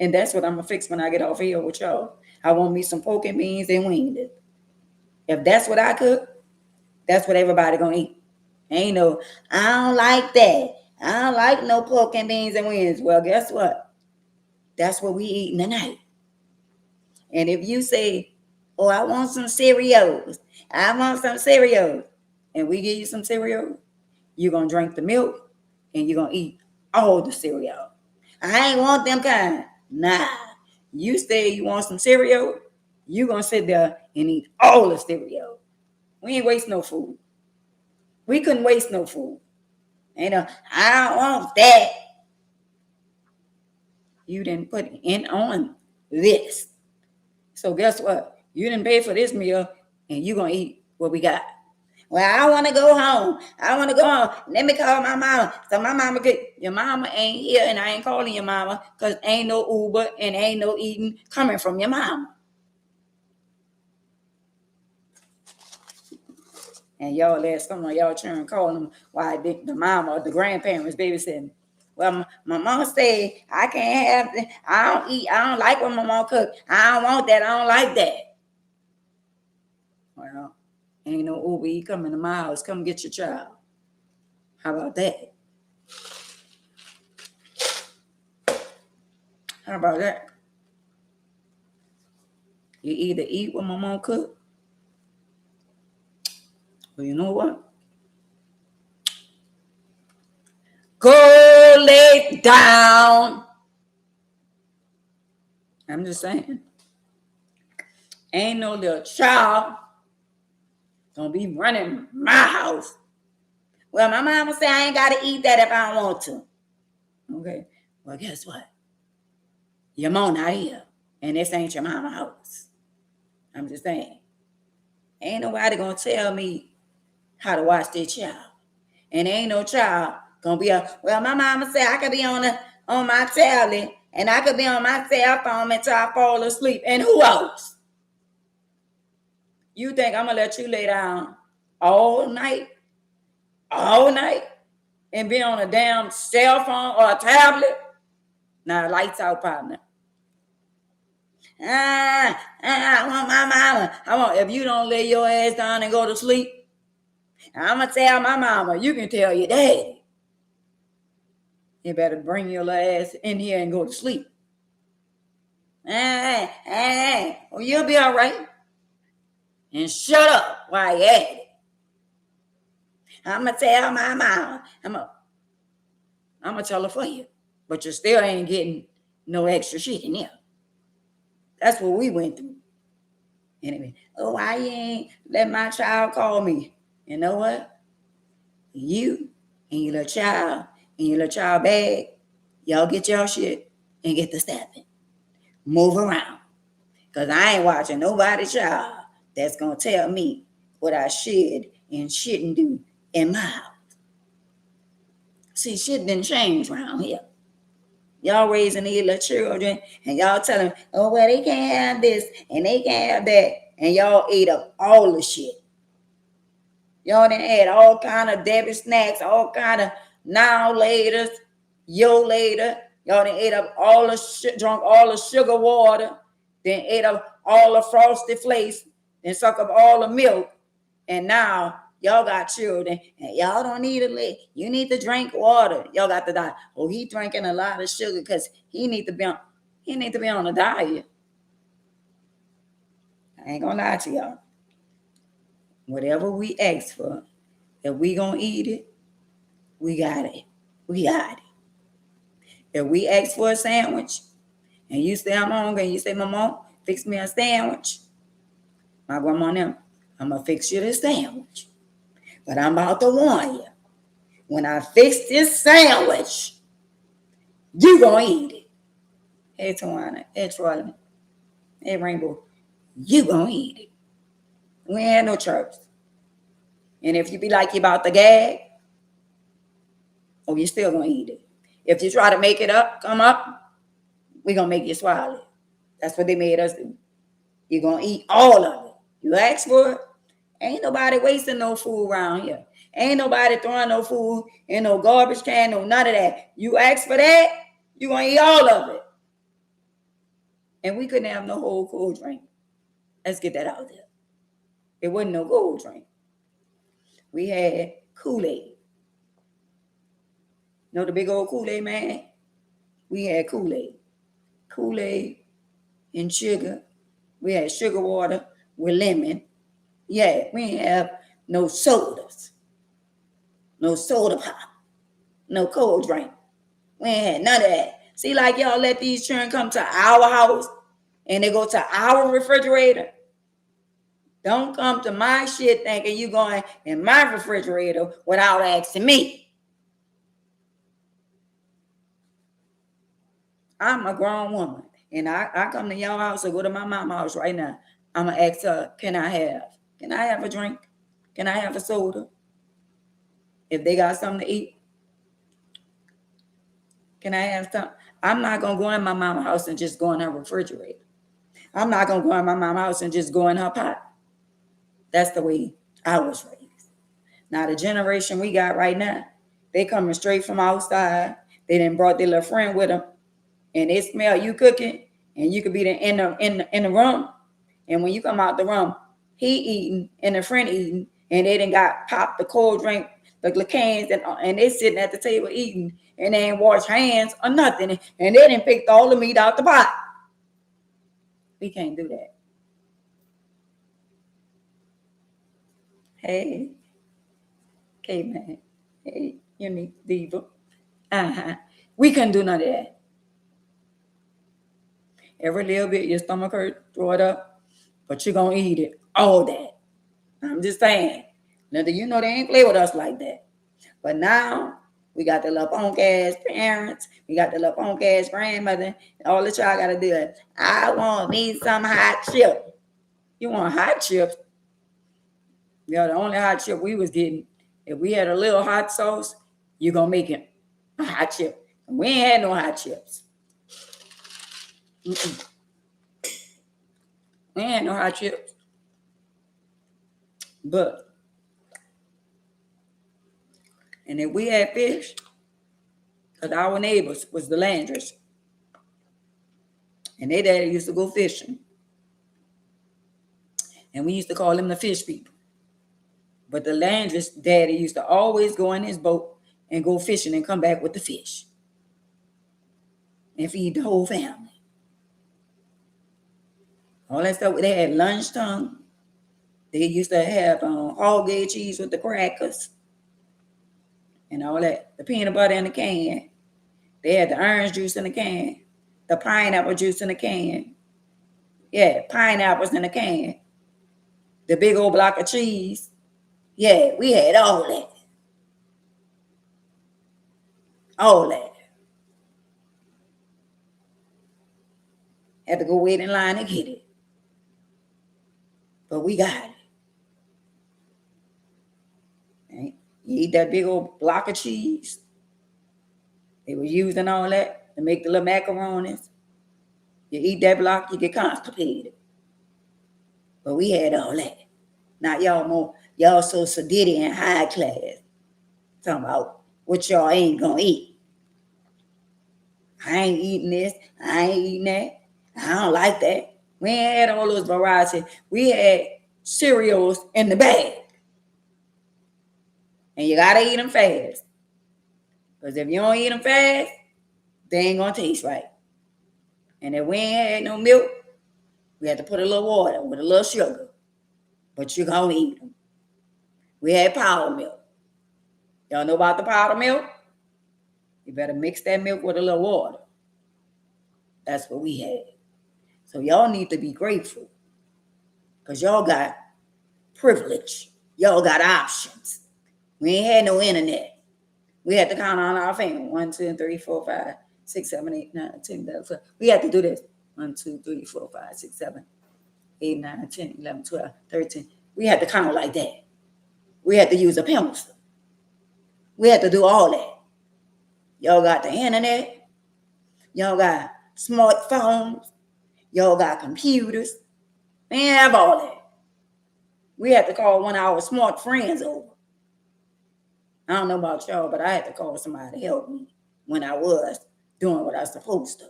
and that's what I'm going to fix when I get off here with y'all, I want me some pork and beans and wieners. If that's what I cook, that's what everybody going to eat. Ain't no, I don't like that. I don't like no pork and beans and wieners. Well, guess what? That's what we eating tonight. And if you say, oh, I want some cereals, and we give you some cereal, you're going to drink the milk and you're going to eat all the cereal. I ain't want them kind. Nah. You say you want some cereal, you're going to sit there and eat all the cereal. We ain't waste no food. We couldn't waste no food. I don't want that. You didn't put in on this. So guess what? You didn't pay for this meal and you're going to eat what we got. Well, I want to go home. Let me call my mama. So my mama your mama ain't here, and I ain't calling your mama because ain't no Uber and ain't no eating coming from your mama. And y'all let some of y'all children call them why the mama or the grandparents babysitting. Well, my mama said I can't have I don't eat. I don't like when my mama cook. I don't want that. I don't like that. Well, ain't no Uber Eats coming to my house. Come get your child. How about that? How about that? You either eat what my mom cook, or you know what? Go lay down. I'm just saying. Ain't no little child gonna be running my house. Well, my mama say I ain't gotta eat that if I don't want to. Okay. Well, guess what? Your mom not here, and this ain't your mama house. I'm just saying. Ain't nobody gonna tell me how to watch their child. And ain't no child gonna be well, my mama said I could be on my tablet and I could be on my cell phone until I fall asleep. And who else? You think I'm gonna let you lay down all night, and be on a damn cell phone or a tablet. Now, lights out, partner. I want my mama. If you don't lay your ass down and go to sleep, I'm going to tell my mama. You can tell your daddy. You better bring your little ass in here and go to sleep. Well, you'll be all right. And shut up while you're at it. I'm going to tell my mama. I'm going to tell her for you. But you still ain't getting no extra shit in there. That's what we went through. Anyway, why you ain't let my child call me? You know what? You and your little child bag, y'all get y'all shit and get the stepping. Move around. Because I ain't watching nobody's child that's going to tell me what I should and shouldn't do in my house. See, shit didn't change around here. Y'all raising these little children and y'all tell them, oh, well, they can't have this and they can't have that. And y'all ate up all the shit. Y'all done had all kind of Debbie snacks, all kind of now laters, yo later. Y'all done ate up all the shit, drunk all the sugar water, then ate up all the frosted flakes, then suck up all the milk. And now y'all got children and y'all don't need a lick. You need to drink water. Y'all got to die. Oh, he drinking a lot of sugar because he need to be on a diet. I ain't gonna lie to y'all. Whatever we ask for, if we gonna eat it, we got it. We got it. If we ask for a sandwich and you say I'm hungry and you say, Mama, fix me a sandwich. My grandma and them, I'm gonna fix you this sandwich. But I'm about to warn you. When I fix this sandwich, you gonna eat it. Hey, Tawana. Hey, Charlie. Hey, Rainbow. You gonna eat it. We ain't had no chirps. And if you be like you about to gag, oh, you still gonna eat it. If you try to make it up, come up, we gonna make you swallow it. That's what they made us do. You're gonna eat all of it. You ask for it. Ain't nobody wasting no food around here. Ain't nobody throwing no food in no garbage can, no none of that. You ask for that, you gonna eat all of it. And we couldn't have no whole cold drink. Let's get that out there. It wasn't no cold drink. We had Kool-Aid. You know the big old Kool-Aid man? We had Kool-Aid. Kool-Aid and sugar. We had sugar water with lemon. Yeah, we didn't have no sodas. No soda pop. No cold drink. We ain't had none of that. See, like y'all let these children come to our house and they go to our refrigerator. Don't come to my shit thinking you going in my refrigerator without asking me. I'm a grown woman. And I come to your house or go to my mama's house right now. I'm going to ask her, can I have a drink? Can I have a soda? If they got something to eat, can I have something? I'm not going to go in my mama's house and just go in her refrigerator. I'm not going to go in my mama's house and just go in her pot. That's the way I was raised. Now, the generation we got right now, they coming straight from outside. They done brought their little friend with them. And they smell you cooking. And you could be in the room. And when you come out the room, he eating and the friend eating. And they done got popped the cold drink, the cans, and they sitting at the table eating. And they ain't washed hands or nothing. And they done picked all the meat out the pot. We can't do that. Hey, caveman. Hey, unique diva. We couldn't do none of that. Every little bit, your stomach hurt, throw it up, but you're going to eat it. All that. I'm just saying. Now, you know they ain't play with us like that. But now, we got the little punk ass parents. We got the little punk ass grandmother. All the child got to do is, I want me some hot chip. You want hot chips? Yeah, the only hot chip we was getting, if we had a little hot sauce, you're going to make it a hot chip. We ain't had no hot chips. Mm-mm. We ain't had no hot chips. But And if we had fish, because our neighbors was the Landrys, and their daddy used to go fishing. And we used to call them the fish people. But the Landrys daddy used to always go in his boat and go fishing and come back with the fish and feed the whole family. All that stuff. They had lunch tongue. They used to have hog egg cheese with the crackers and all that. The peanut butter in the can. They had the orange juice in the can. The pineapple juice in the can. Yeah, pineapples in the can. The big old block of cheese. Yeah, we had all that. All that. Had to go wait in line to get it. But we got it. Right? You eat that big old block of cheese. They were using all that to make the little macaronis. You eat that block, you get constipated. But we had all that. Now y'all so sedity and high class. Talking about what y'all ain't gonna eat. I ain't eating this. I ain't eating that. I don't like that. We ain't had all those varieties. We had cereals in the bag. And you gotta eat them fast. Because if you don't eat them fast, they ain't gonna taste right. And if we ain't had no milk, we had to put a little water with a little sugar. But you gonna eat them. We had powder milk. Y'all know about the powder milk? You better mix that milk with a little water. That's what we had. So y'all need to be grateful. Because y'all got privilege. Y'all got options. We ain't had no internet. We had to count on our fingers. 1, 2, 3, 4, 5, 6, 7, 8, 9, 10, 11, 12. We had to do this. 1, 2, 3, 4, 5, 6, 7, 8, 9, 10, 11, 12, 13. We had to count like that. We had to use a pencil. We had to do all that. Y'all got the internet. Y'all got smartphones. Y'all got computers. We didn't have all that. We had to call one of our smart friends over. I don't know about y'all, but I had to call somebody to help me when I was doing what I was supposed to.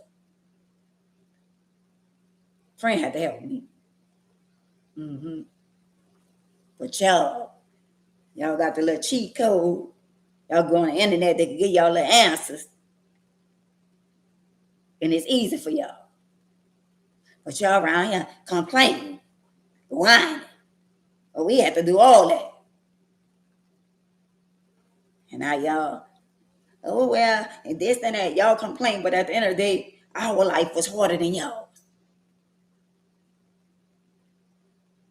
Friend had to help me. But y'all got the little cheat code. Y'all go on the internet, they can give y'all little answers. And it's easy for y'all. But y'all around here complaining, whining. But we had to do all that. And now y'all, oh well, and this and that, y'all complain, but at the end of the day, our life was harder than y'all.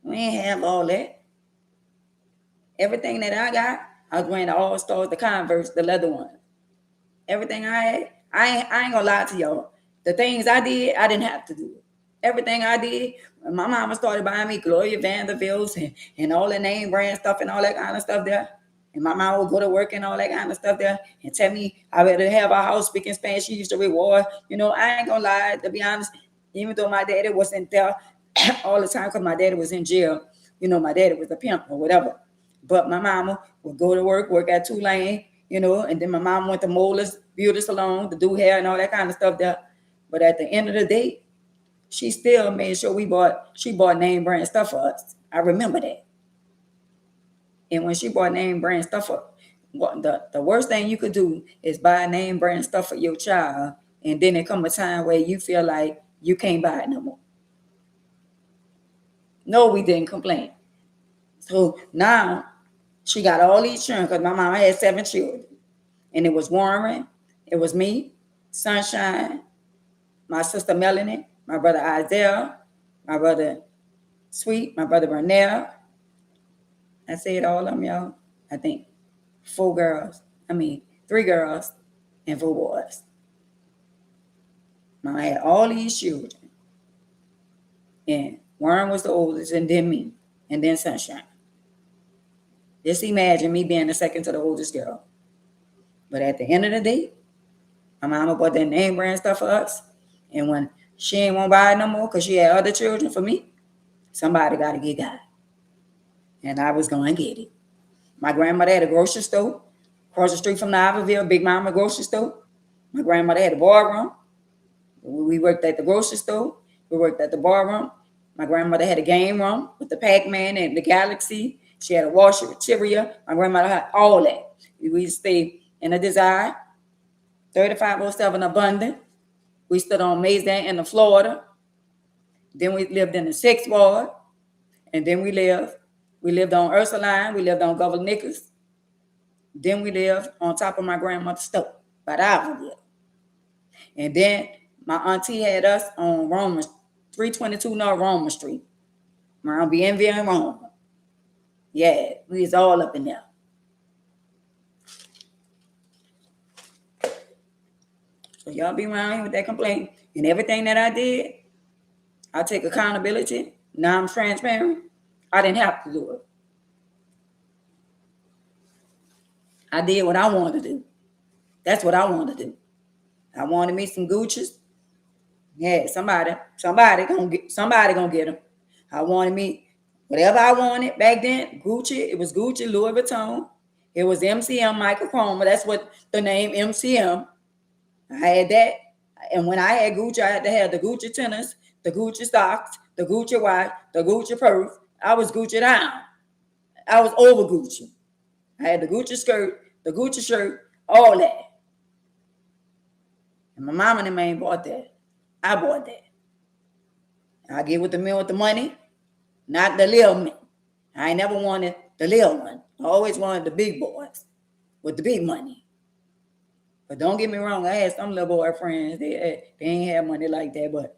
We ain't have all that. Everything that I got, I was wearing the All Stars, the Converse, the leather one. Everything I had, I ain't gonna lie to y'all. The things I did, I didn't have to do it. Everything I did, when my mama started buying me Gloria Vanderbilt's and all the name brand stuff and all that kind of stuff there. And my mom would go to work and all that kind of stuff there and tell me I better have a house speaking Spanish. She used to reward. I ain't gonna lie, to be honest, even though my daddy wasn't there all the time because my daddy was in jail, my daddy was a pimp or whatever. But my mama would go to work at Tulane, and then my mom went to Moeller's Beauty Salon to do hair and all that kind of stuff there. But at the end of the day, she still made sure she bought name brand stuff for us. I remember that. And when she bought name brand stuff for the worst thing you could do is buy name brand stuff for your child, and then there come a time where you feel like you can't buy it no more. No, we didn't complain. So now she got all these children because my mama had 7 children. And it was Warren, it was me, Sunshine, my sister Melanie, my brother Isaiah, my brother Sweet, my brother Burnell. I said all of them, y'all. I think 3 girls and 4 boys. Mama had all these children. And Warren was the oldest, and then me, and then Sunshine. Just imagine me being the second to the oldest girl. But at the end of the day, my mama bought that name brand stuff for us. And when she ain't want to buy it no more because she had other children for me, somebody got to get it. And I was going to get it. My grandmother had a grocery store. Across the street from the Iberville Big Mama grocery store. My grandmother had a bar room. We worked at the grocery store. We worked at the bar room. My grandmother had a game room with the Pac-Man and the Galaxy. She had a washer with Cheerio. My grandmother had all that. We stayed in a Desire, 3507 Abundant. We stood on Maysden in Florida. Then we lived in the 6th Ward. And then we lived on Ursuline. We lived on Governor Nichols. Then we lived on top of my grandmother's stove by the Iberville. And then my auntie had us on Roma, 322 North Roma Street, around Bienville and Roma. Yeah, we was all up in there. So y'all be around here with that complaint. And everything that I did, I take accountability. Now I'm transparent. I didn't have to do it. I did what I wanted to do. That's what I wanted to do. I wanted me some Gucci's. Yeah, somebody gonna get them. I wanted me whatever I wanted back then. Gucci, it was Gucci, Louis Vuitton. It was MCM, Michael Kromer. That's what the name MCM. I had that. And when I had Gucci, I had to have the Gucci tennis, the Gucci socks, the Gucci watch, the Gucci purse. I was Gucci down. I was over Gucci. I had the Gucci skirt, the Gucci shirt, all that. And my mama and them ain't bought that. I bought that. I get with the men with the money, not the little men. I ain't never wanted the little one. I always wanted the big boys with the big money. But don't get me wrong, I had some little boy friends. They ain't have money like that, but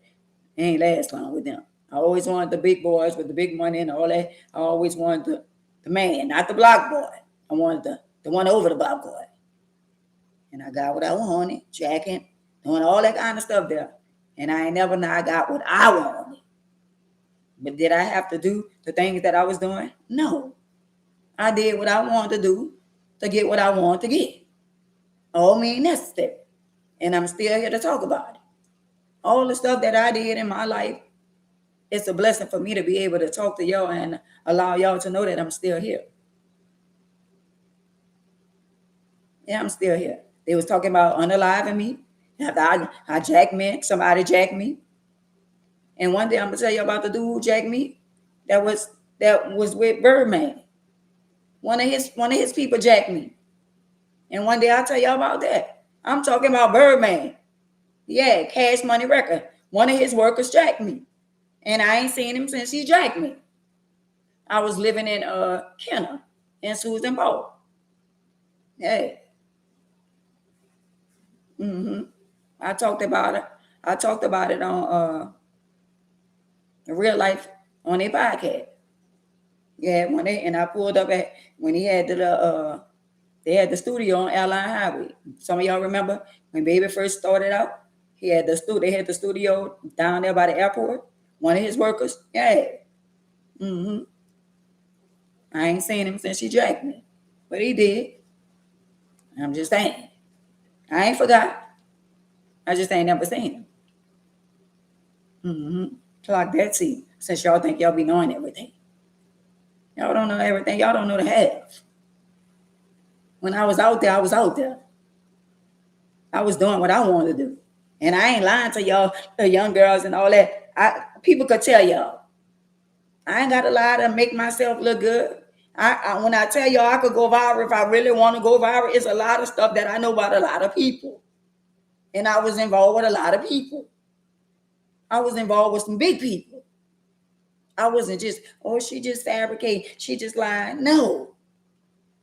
they ain't last long with them. I always wanted the big boys with the big money and all that. I always wanted the man, not the block boy. I wanted the one over the block boy. And I got what I wanted, jacking, doing all that kind of stuff there. And I ain't never now got what I wanted. But did I have to do the things that I was doing? No. I did what I wanted to do to get what I wanted to get. All means necessary. And I'm still here to talk about it. All the stuff that I did in my life, it's a blessing for me to be able to talk to y'all and allow y'all to know that I'm still here. Yeah, I'm still here. They was talking about unaliving me. After I jacked me, somebody jacked me. And one day I'm gonna tell you about the dude who jacked me. That was with Birdman. One of his people jacked me. And one day I'll tell y'all about that. I'm talking about Birdman. Yeah, Cash Money Record. One of his workers jacked me. And I ain't seen him since he jacked me. I was living in Kenner in Susan Bowl. Yeah. I talked about it. I talked about it on Real Life on their podcast. Yeah, and I pulled up when he had they had the studio on Airline Highway. Some of y'all remember when Baby first started out? They had the studio down there by the airport. One of his workers, yeah. I ain't seen him since he jacked me, but he did. I'm just saying. I ain't forgot. I just ain't never seen him. Clock that seat, since y'all think y'all be knowing everything. Y'all don't know everything. Y'all don't know the half. When I was out there, I was out there. I was doing what I wanted to do. And I ain't lying to y'all, the young girls and all that. People could tell y'all. I ain't got to lie to make myself look good. When I tell y'all I could go viral if I really want to go viral, it's a lot of stuff that I know about a lot of people. And I was involved with a lot of people. I was involved with some big people. I wasn't just, she just fabricated. She just lied. No.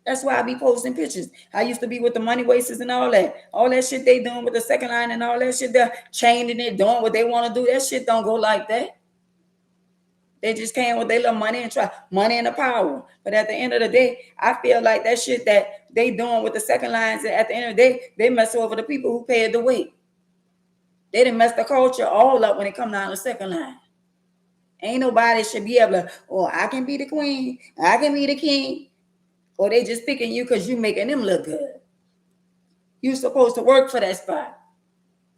That's why I be posting pictures. I used to be with the money wasters and all that. All that shit they doing with the second line and all that shit, they're changing it, doing what they want to do. That shit don't go like that. They just came with their little money and try money and the power. But at the end of the day, I feel like that shit that they doing with the second lines, at the end of the day, they mess over the people who paid the way. They done mess the culture all up when it come down to the second line. Ain't nobody should be able to, I can be the queen, I can be the king. Or they just picking you because you making them look good. You supposed to work for that spot.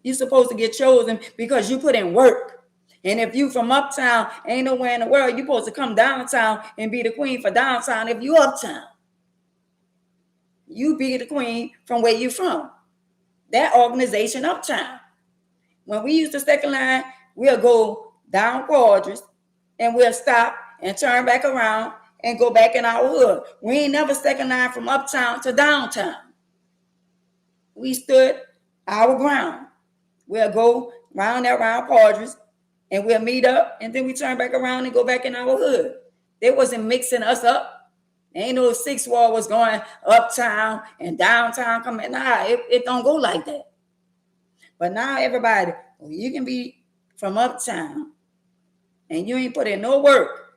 You supposed to get chosen because you put in work. And if you from uptown, ain't nowhere in the world, you supposed to come downtown and be the queen for downtown if you uptown. You be the queen from where you from. That organization uptown. When we use the second line, we'll go down Quadras and we'll stop and turn back around and go back in our hood. We ain't never second line from uptown to downtown. We stood our ground. We'll go round Quadras and we'll meet up and then we turn back around and go back in our hood. They wasn't mixing us up. Ain't no six wall was going uptown and downtown coming. Nah, it don't go like that. But now everybody, you can be from uptown and you ain't put in no work.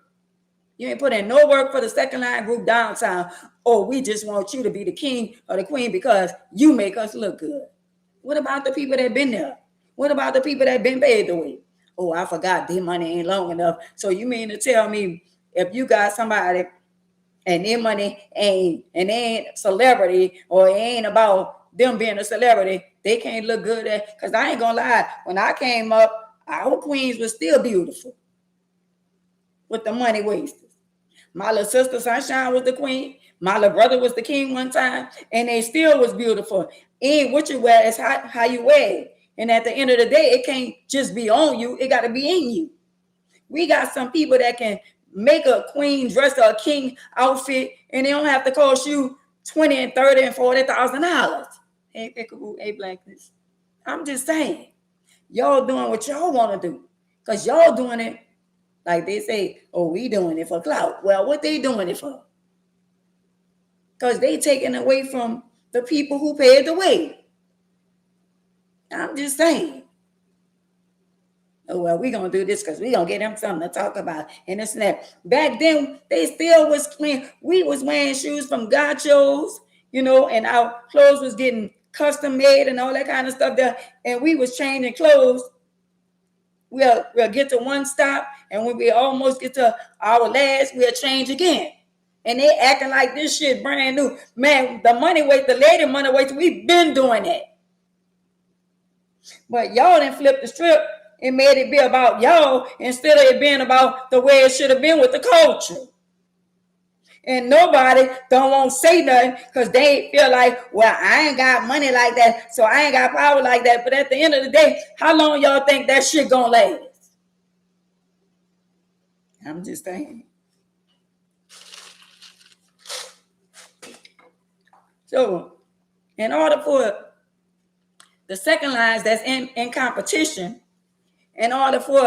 You ain't put in no work for the second line group downtown. Or we just want you to be the king or the queen because you make us look good. What about the people that been there? What about the people that been paid the way? Oh, I forgot their money ain't long enough. So you mean to tell me if you got somebody and their money ain't celebrity or it ain't about them being a celebrity, they can't look good at, because I ain't gonna lie, when I came up, our queens was still beautiful with the money wasters. My little sister Sunshine was the queen. My little brother was the king one time, and they still was beautiful. Ain't what you wear, it's how you wear it. And at the end of the day, it can't just be on you, it got to be in you. We got some people that can make a queen dress or a king outfit, and they don't have to cost you $20 and $30 and $40,000. Hey, Blackness. I'm just saying, y'all doing what y'all want to do, because y'all doing it like they say, oh, we doing it for clout. Well, what they doing it for? Because they taking away from the people who paid the way. I'm just saying. Oh, well, we going to do this because we going to get them something to talk about. And this and that. Back then, they still was clean. We was wearing shoes from Gachos, and our clothes was getting custom made and all that kind of stuff there. And we was changing clothes. We'll get to one stop, and when we almost get to our last, we'll change again. And they acting like this shit brand new. Man, the lady money waste, we've been doing it. But y'all didn't flip the script and made it be about y'all instead of it being about the way it should have been with the culture. And nobody don't want to say nothing because they feel like, well, I ain't got money like that, so I ain't got power like that. But at the end of the day, how long y'all think that shit gonna last? I'm just saying. So, in order for the second lines that's in competition, in order for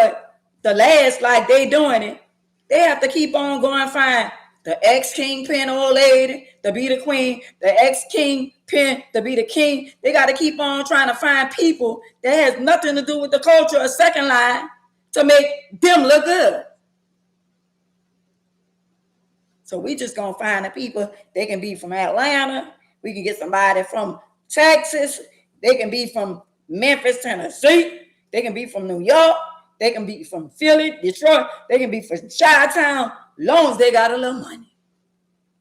the last like they doing it, they have to keep on going find the ex-kingpin old lady to be the queen, the ex-kingpin to be the king. They got to keep on trying to find people that has nothing to do with the culture or second line to make them look good. So we just going to find the people. They can be from Atlanta. We can get somebody from Texas. They can be from Memphis, Tennessee. They can be from New York. They can be from Philly, Detroit. They can be from Chi-Town, long as they got a little money.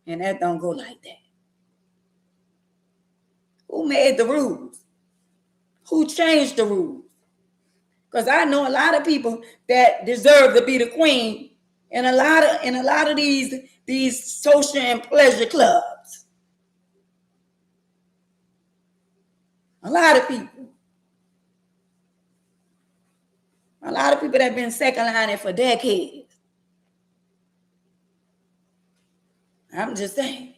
And that don't go like that. Who made the rules? Who changed the rules? Because I know a lot of people that deserve to be the queen in a lot of these social and pleasure clubs. A lot of people. A lot of people that have been second lining for decades. I'm just saying.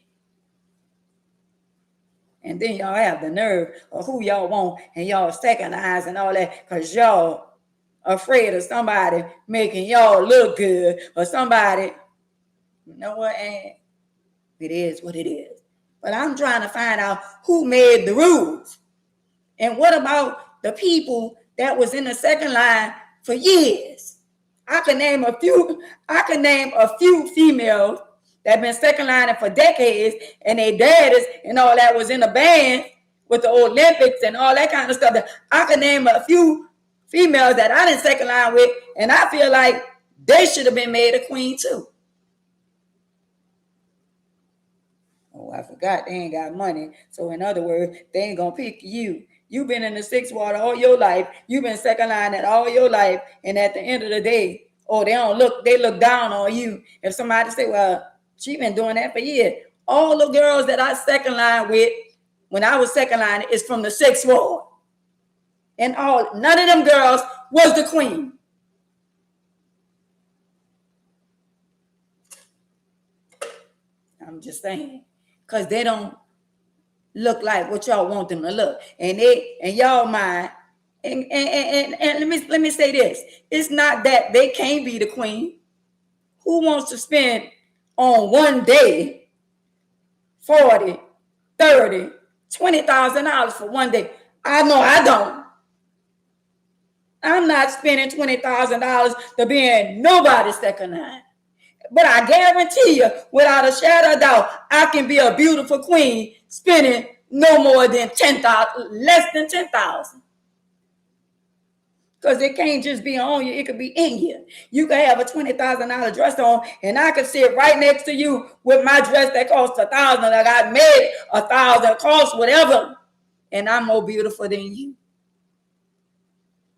And then y'all have the nerve of who y'all want and y'all second eyes and all that because y'all afraid of somebody making y'all look good or somebody, you know what, and it is what it is. But I'm trying to find out who made the rules. And what about the people that was in the second line for years? I can name a few females that been second lining for decades, and their daddies and all that was in the band with the Olympics and all that kind of stuff. I can name a few females that I didn't second line with, and I feel like they should have been made a queen too. Oh, I forgot they ain't got money. So in other words, they ain't gonna pick you. You've been in the sixth ward all your life. You've been second lining all your life, and at the end of the day, they look down on you. If somebody say, well, she been doing that for years. All the girls that I second line with when I was second line is from the 6th ward. And none of them girls was the queen. I'm just saying. Because they don't look like what y'all want them to look. And y'all mind. And let me say this. It's not that they can't be the queen. Who wants to spend on one day $40, $30, $20,000 for one day? I know I don't. I'm not spending $20,000 to be in nobody's second line. But I guarantee you, without a shadow of doubt, I can be a beautiful queen spending no more than $10,000, less than $10,000. Because it can't just be on you, it could be in you. You can have a $20,000 dress on, and I could sit right next to you with my dress that costs $1,000. I got made $1,000, cost whatever, and I'm more beautiful than you.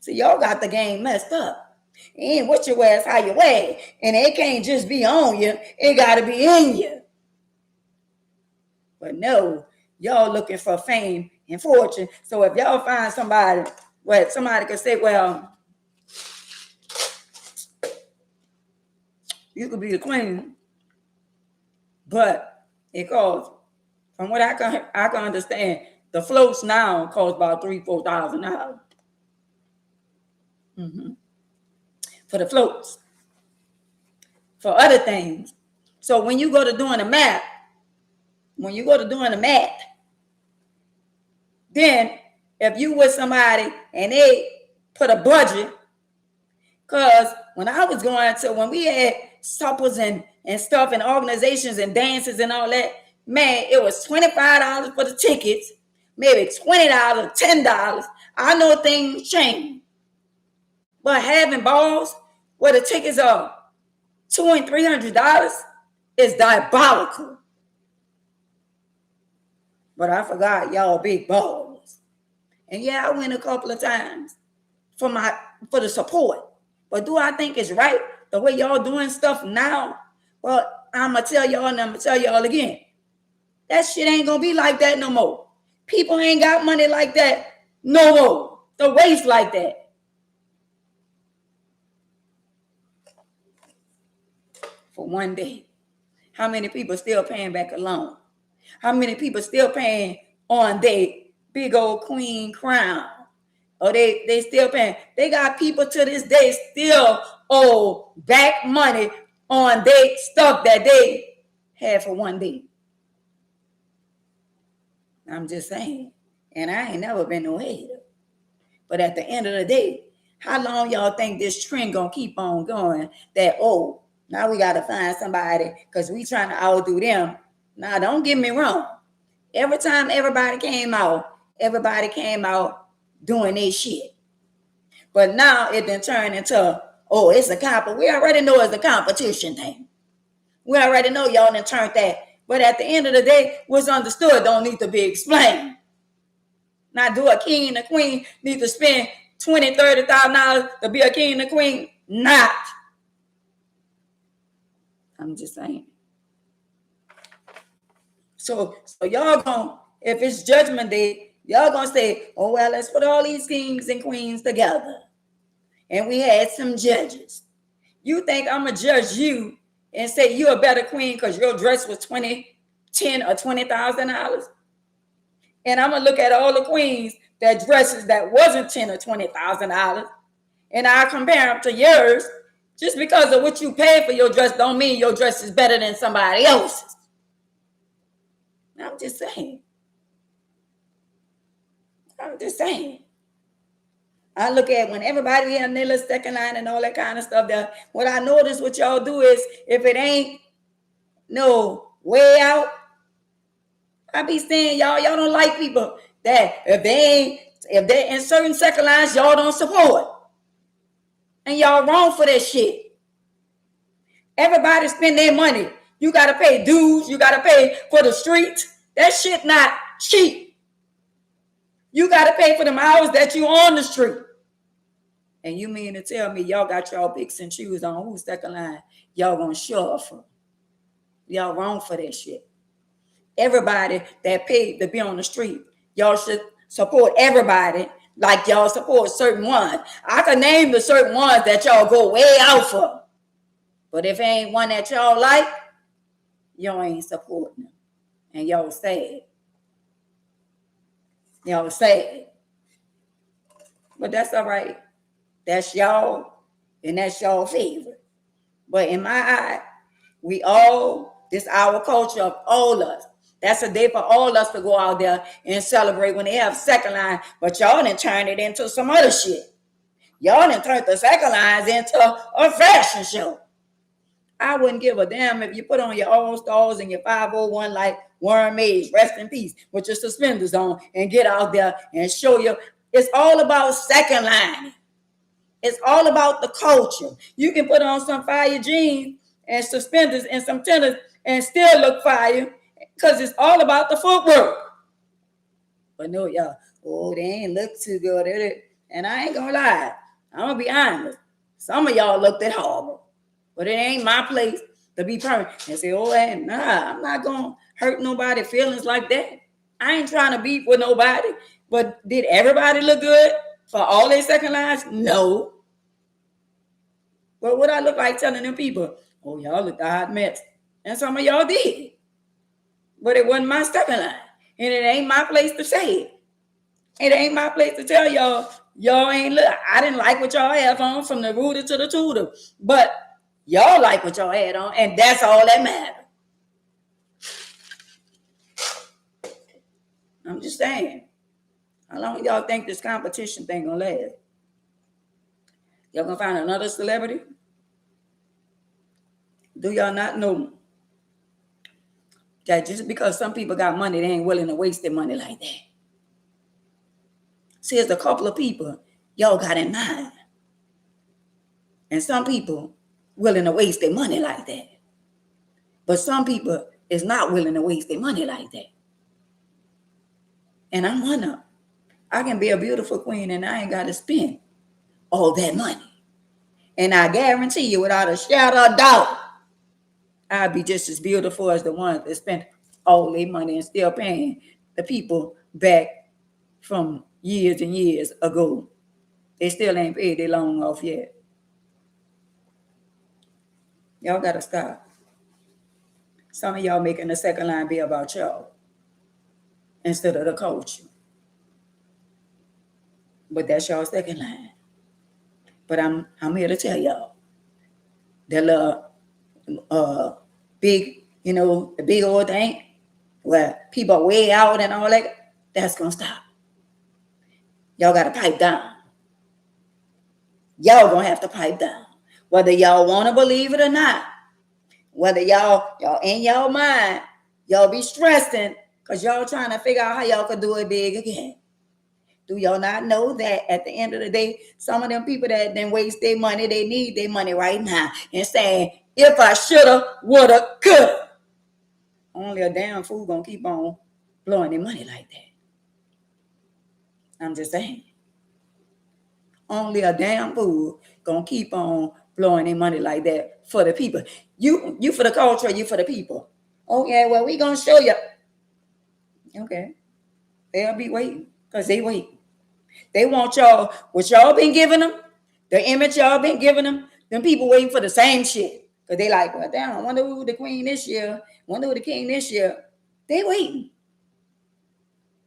So y'all got the game messed up. It ain't what you wear, it's how you wear it. And it can't just be on you, it got to be in you. But no, y'all looking for fame and fortune. So if y'all find somebody, well, somebody could say, well, you could be the queen, but it costs, from what I can understand, the floats now cost about $3,000-$4,000. For the floats. For other things. So when you go to doing the math, then if you with somebody and they put a budget, because when we had suppers and stuff and organizations and dances and all that, man, it was $25 for the tickets, maybe $20, $10. I know things change. But having balls where the tickets are $200 and $300 is diabolical. But I forgot y'all big balls. And yeah, I went a couple of times for the support. But do I think it's right the way y'all doing stuff now? Well, I'm going to tell y'all and I'm going to tell y'all again. That shit ain't going to be like that no more. People ain't got money like that no more. To waste like that. For one day. How many people still paying back a loan? How many people still paying on their big old queen crown? Or they still paying. They got people to this day still owe back money on their stuff that they had for one day. I'm just saying. And I ain't never been no hater. But at the end of the day, how long y'all think this trend gonna keep on going that, oh, now we got to find somebody because we trying to outdo them. Now, don't get me wrong. Every time everybody came out doing their shit. But now it then turned into, oh, it's a we already know it's a competition thing. We already know y'all done turned that. But at the end of the day, what's understood don't need to be explained. Now, do a king and a queen need to spend $20,000, $30,000 to be a king and a queen? Not. I'm just saying. So y'all gonna, if it's judgment day, y'all gonna say, oh, well, let's put all these kings and queens together. And we had some judges. You think I'm gonna judge you and say you're a better queen because your dress was $10,000 or $20,000? And I'm gonna look at all the queens that dresses that wasn't $10,000 or $20,000, and I compare them to yours. Just because of what you pay for your dress don't mean your dress is better than somebody else's. I'm just saying. I look at when everybody in their little second line and all that kind of stuff. That what I notice what y'all do is if it ain't no way out, I be saying y'all don't like people that if they're in certain second lines, y'all don't support. And y'all wrong for that shit. Everybody spend their money. You got to pay dues. You got to pay for the streets. That shit not cheap. You got to pay for them hours that you on the street. And you mean to tell me y'all got y'all picks and choose on who's second line y'all gonna show up for? Y'all wrong for that shit. everybody that paid to be on the street. Y'all should support everybody like y'all support certain ones. I can name the certain ones that y'all go way out for. But if it ain't one that y'all like, y'all ain't supporting them. And y'all sad. Y'all sad. But that's all right. That's y'all, and that's y'all favorite. But in my eye, we all, this our culture of all us. That's a day for all us to go out there and celebrate when they have second line. But y'all done turn it into some other shit. Y'all done turned the second lines into a fashion show. I wouldn't give a damn if you put on your All Stars and your 501 like Warren Mays, rest in peace, with your suspenders on and get out there and show you. It's all about second line. It's all about the culture. You can put on some fire jeans and suspenders and some tennis and still look fire because it's all about the footwork. But no, y'all, they ain't look too good at it. And I ain't gonna lie, I'm gonna be honest. Some of y'all looked at horrible. But it ain't my place to be perfect and say, I'm not gonna hurt nobody's feelings like that. I ain't trying to beef with nobody. But did everybody look good for all their second lines? No. But what I look like telling them people, y'all look a hot mess. And some of y'all did. But it wasn't my second line. And it ain't my place to say it. It ain't my place to tell y'all ain't look. I didn't like what y'all have on from the rooter to the tutor. But y'all like what y'all had on, and that's all that matters. I'm just saying. How long y'all think this competition thing gonna last? Y'all gonna find another celebrity? Do y'all not know that just because some people got money, they ain't willing to waste their money like that? See, there's a couple of people y'all got in mind. And some people willing to waste their money like that. But some people is not willing to waste their money like that. And I'm one of them. I can be a beautiful queen and I ain't got to spend all that money. And I guarantee you, without a shadow of doubt, I'd be just as beautiful as the ones that spent all their money and still paying the people back from years and years ago. They still ain't paid their loan off yet. Y'all got to stop. Some of y'all making the second line be about y'all instead of the culture. But that's y'all second line. But I'm here to tell y'all that little big, the big old thing where people are way out and all that, that's gonna stop. Y'all gotta pipe down. Y'all gonna have to pipe down. Whether y'all wanna believe it or not, whether y'all in y'all mind, y'all be stressing because y'all trying to figure out how y'all could do it big again. Do y'all not know that at the end of the day, some of them people that then waste their money, they need their money right now and saying, if I shoulda, woulda, coulda. Only a damn fool gonna keep on blowing their money like that. I'm just saying. Only a damn fool gonna keep on blowing their money like that for the people. You for the culture, you for the people. Okay, well, we gonna show you. Okay. They'll be waiting because they wait. They want y'all, what y'all been giving them, the image y'all been giving them, them people waiting for the same shit. Because they like, well, damn, I wonder who the queen this year, wonder who the king this year. They waiting.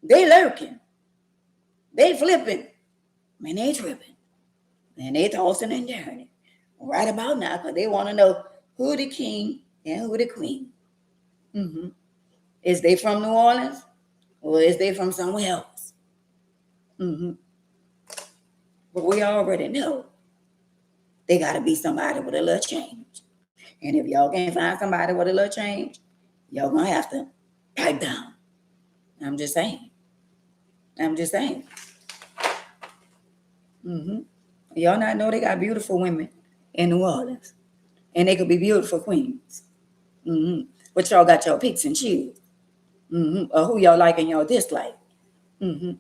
They lurking. They flipping. Man, they tripping. And they tossing and turning. Right about now, because they want to know who the king and who the queen. Mm-hmm. Is they from New Orleans? Or is they from somewhere else? Mm-hmm. But we already know they got to be somebody with a little change. And if y'all can't find somebody with a little change, y'all going to have to pipe down. I'm just saying. Mm-hmm. Y'all not know they got beautiful women in New Orleans. And they could be beautiful queens. Mm-hmm. But y'all got your picks and choose. Mm-hmm. Or who y'all like and y'all dislike. Mm-hmm.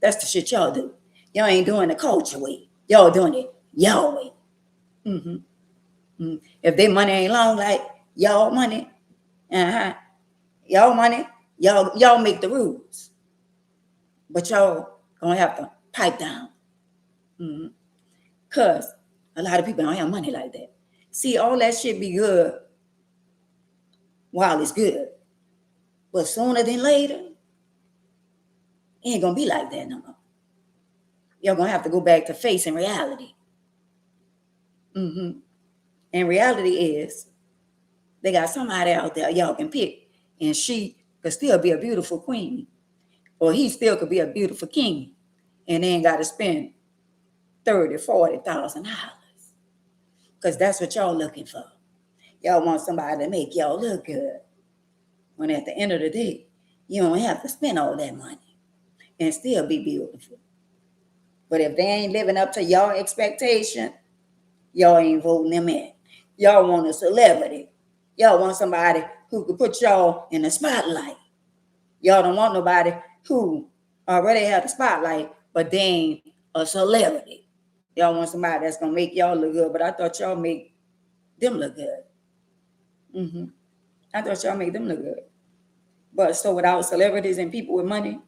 That's the shit y'all do. Y'all ain't doing the culture way. Y'all doing it y'all way. Mm-hmm. Mm-hmm. If their money ain't long like y'all money, y'all money, Y'all make the rules, but y'all gonna have to pipe down. Mm-hmm. Cause a lot of people don't have money like that. See, all that shit be good while it's good, but sooner than later, it ain't gonna be like that no more. Y'all gonna have to go back to facing reality. Mm-hmm. And reality is, they got somebody out there y'all can pick, and she could still be a beautiful queen, or he still could be a beautiful king, and they ain't got to spend $30,000-$40,000, because that's what y'all looking for. Y'all want somebody to make y'all look good, when at the end of the day, you don't have to spend all that money and still be beautiful. But if they ain't living up to y'all expectation, y'all ain't voting them in. Y'all want a celebrity. Y'all want somebody who could put y'all in the spotlight. Y'all don't want nobody who already have the spotlight, but they ain't a celebrity. Y'all want somebody that's gonna make y'all look good, but I thought y'all make them look good. Mm-hmm. I thought y'all make them look good. But so without celebrities and people with money,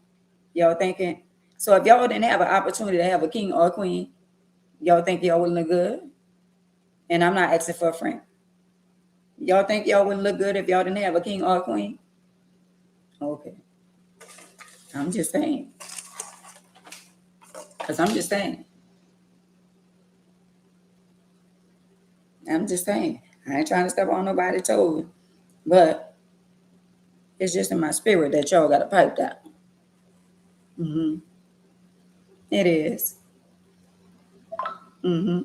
y'all thinking, so if y'all didn't have an opportunity to have a king or a queen, y'all think y'all wouldn't look good? And I'm not asking for a friend. Y'all think y'all wouldn't look good if y'all didn't have a king or a queen? Okay. I'm just saying. Because I'm just saying. I'm just saying. I ain't trying to step on nobody's toes. But it's just in my spirit that y'all got to pipe down. Mm-hmm. It is. Mm-hmm.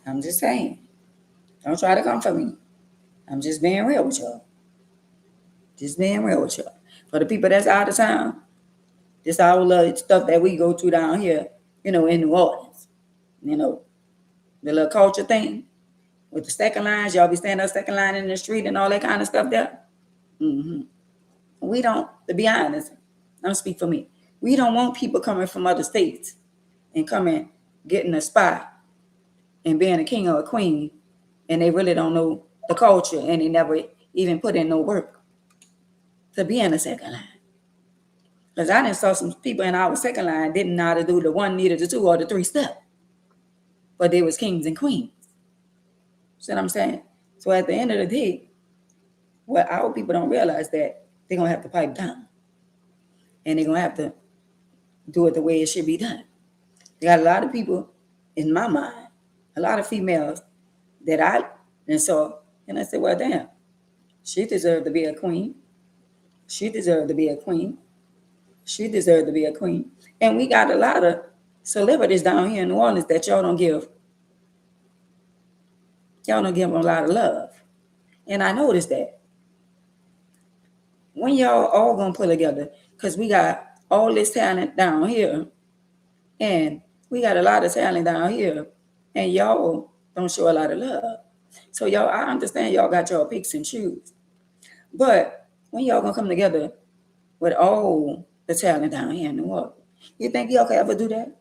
I'm just saying. Don't try to come for me. I'm just being real with y'all. Just being real with y'all. For the people that's out of town, this all the stuff that we go through down here, in New Orleans. The little culture thing with the second lines. Y'all be standing up second line in the street and all that kind of stuff there. Mm-hmm. We don't, to be honest, don't speak for me. We don't want people coming from other states and coming, getting a spot and being a king or a queen, and they really don't know the culture and they never even put in no work to be in the second line. Because I done saw some people in our second line didn't know how to do the one, neither the two, or the three step. But they was kings and queens. See what I'm saying? So at the end of the day, what our people don't realize that they're going to have to pipe down. And they're going to have to do it the way it should be done. They got a lot of people, in my mind, a lot of females that I saw, and I said, well, damn, she deserved to be a queen. She deserved to be a queen. She deserved to be a queen. And we got a lot of celebrities down here in New Orleans that y'all don't give them a lot of love. And I noticed that. When y'all all gonna put together, because we got all this talent down here, and we got a lot of talent down here, and y'all don't show a lot of love. So y'all, I understand y'all got y'all picks and choose. But when y'all gonna come together with all the talent down here in New Orleans, you think y'all could ever do that?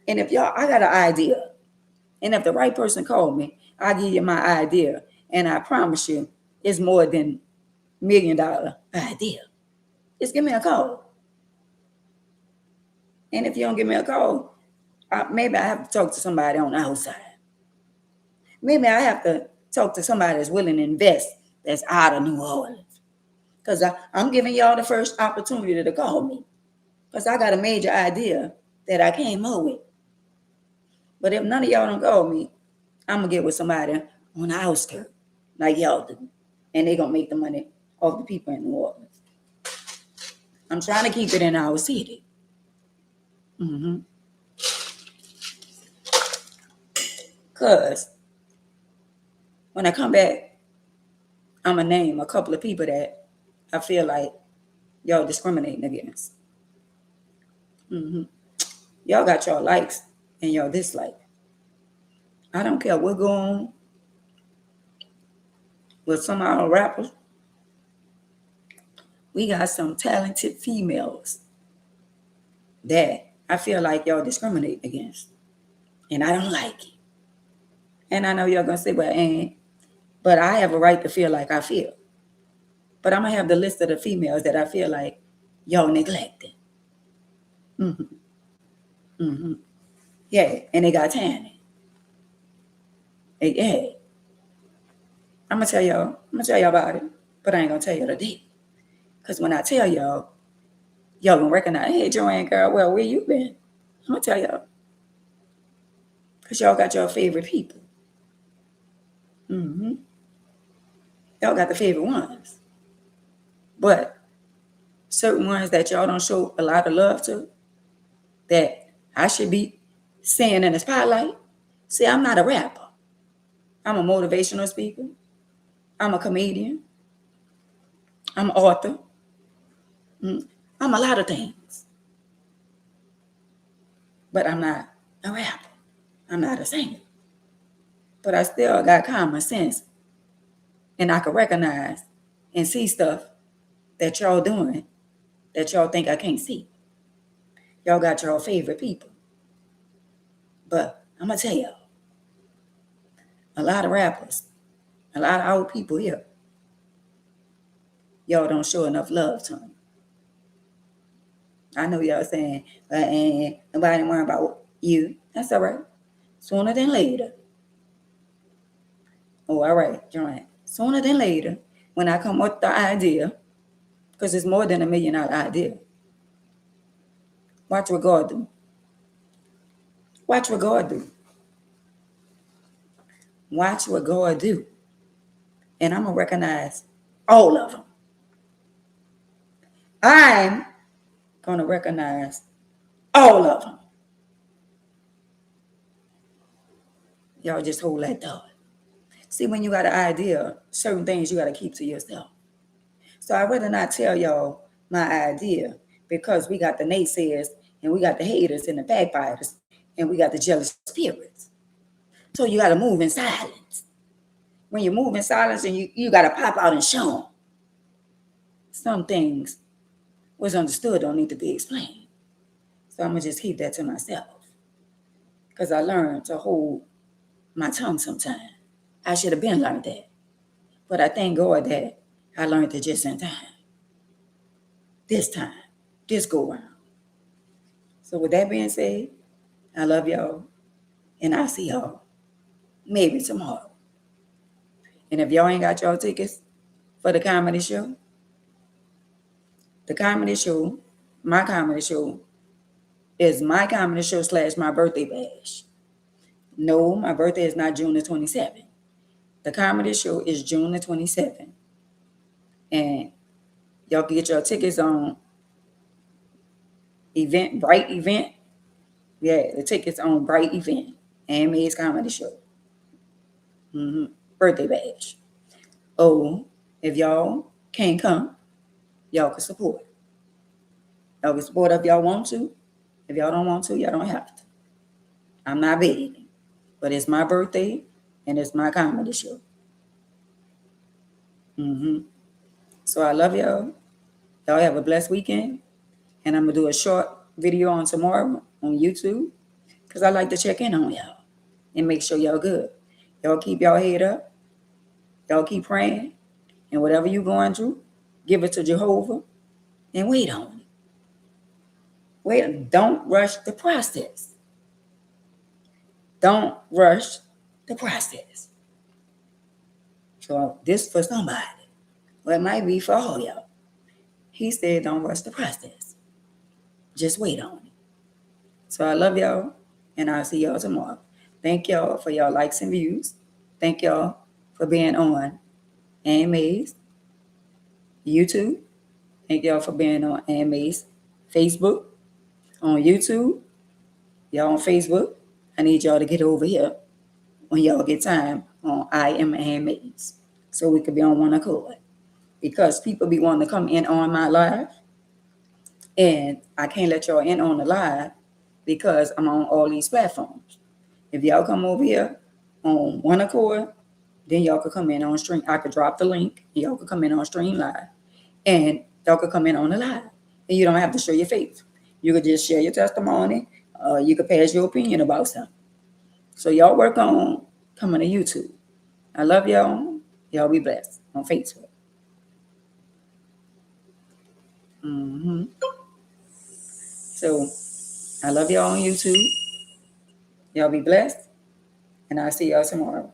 And if y'all, I got an idea. And if the right person called me, I'll give you my idea. And I promise you, it's more than $1 million idea. Just give me a call. And if you don't give me a call, maybe I have to talk to somebody on the outside. Maybe I have to talk to somebody that's willing to invest that's out of New Orleans. Because I'm giving y'all the first opportunity to call me. Because I got a major idea that I came up with. But if none of y'all don't call me, I'm going to get with somebody on the outskirts like y'all do. And they're going to make the money off the people in New Orleans. I'm trying to keep it in our city. Mm-hmm. Because when I come back, I'm going to name a couple of people that I feel like y'all discriminating against. Mm-hmm. Y'all got y'all likes and y'all dislike. I don't care what go on with some of our rappers. We got some talented females that I feel like y'all discriminate against. And I don't like it. And I know y'all going to say, well, but I have a right to feel like I feel. But I'm going to have the list of the females that I feel like y'all neglected. Yeah, and they got Tanny. Yeah. I'm going to tell y'all about it, but I ain't going to tell you today. Because when I tell y'all going to recognize, hey, Joanne, girl, well, where you been? I'm going to tell y'all. Because y'all got your favorite people. Y'all got the favorite ones. But certain ones that y'all don't show a lot of love to, that I should be seeing in the spotlight. See, I'm not a rapper. I'm a motivational speaker. I'm a comedian. I'm an author. I'm a lot of things. But I'm not a rapper. I'm not a singer. But I still got common sense. And I can recognize and see stuff that y'all doing that y'all think I can't see. Y'all got your favorite people. But I'm going to tell y'all, a lot of rappers, a lot of old people here, y'all don't show enough love to them. I know y'all saying, and nobody worry about you. That's all right. Sooner than later. Oh, all right, Joanne. Sooner than later, when I come with the idea, because it's more than $1 million idea. Watch what God do. Watch what God do. Watch what God do. And I'm going to recognize all of them. I'm going to recognize all of them. Y'all just hold that thought. See, when you got an idea, certain things you got to keep to yourself. So I'd rather not tell y'all my idea because we got the naysayers and we got the haters and the backbiters and we got the jealous spirits. So you got to move in silence. When you move in silence and you got to pop out and show them. Some things was understood don't need to be explained. So I'm going to just keep that to myself. Because I learned to hold my tongue sometimes. I should have been learned that. But I thank God that I learned it just in time. This time. This go round. So with that being said, I love y'all. And I'll see y'all maybe tomorrow. And if y'all ain't got y'all tickets for the comedy show, my comedy show is my comedy show / my birthday bash. No, my birthday is not June the 27th. The comedy show is June the 27th. And y'all can get your tickets on Bright Event. Yeah, the tickets on Bright Event. And May's Comedy Show. Birthday bash. Oh, if y'all can't come, y'all can support. Y'all can support if y'all want to. If y'all don't want to, y'all don't have to. I'm not begging. But it's my birthday and it's my comedy show. So I love y'all. Y'all have a blessed weekend. And I'm going to do a short video on tomorrow on YouTube because I like to check in on y'all and make sure y'all good. Y'all keep y'all head up. Y'all keep praying. And whatever you're going through, give it to Jehovah and wait on it. Wait, don't rush the process. Don't rush the process. So this for somebody. Well, it might be for all y'all. He said don't rush the process. Just wait on it. So I love y'all, and I'll see y'all tomorrow. Thank y'all for y'all likes and views. Thank y'all for being on AMA's YouTube. Thank y'all for being on AMA's Facebook. On YouTube, y'all on Facebook. I need y'all to get over here when y'all get time on I Am AMA's so we could be on one accord. Because people be wanting to come in on my live, and I can't let y'all in on the live because I'm on all these platforms. If y'all come over here on one accord, then y'all could come in on stream. I could drop the link, and y'all could come in on stream live, and y'all could come in on the live, and you don't have to show your face. You could just share your testimony. You could pass your opinion about something. So y'all work on coming to YouTube. I love y'all. Y'all be blessed on Facebook. Mm-hmm. So I love y'all on YouTube. Y'all be blessed, and I'll see y'all tomorrow.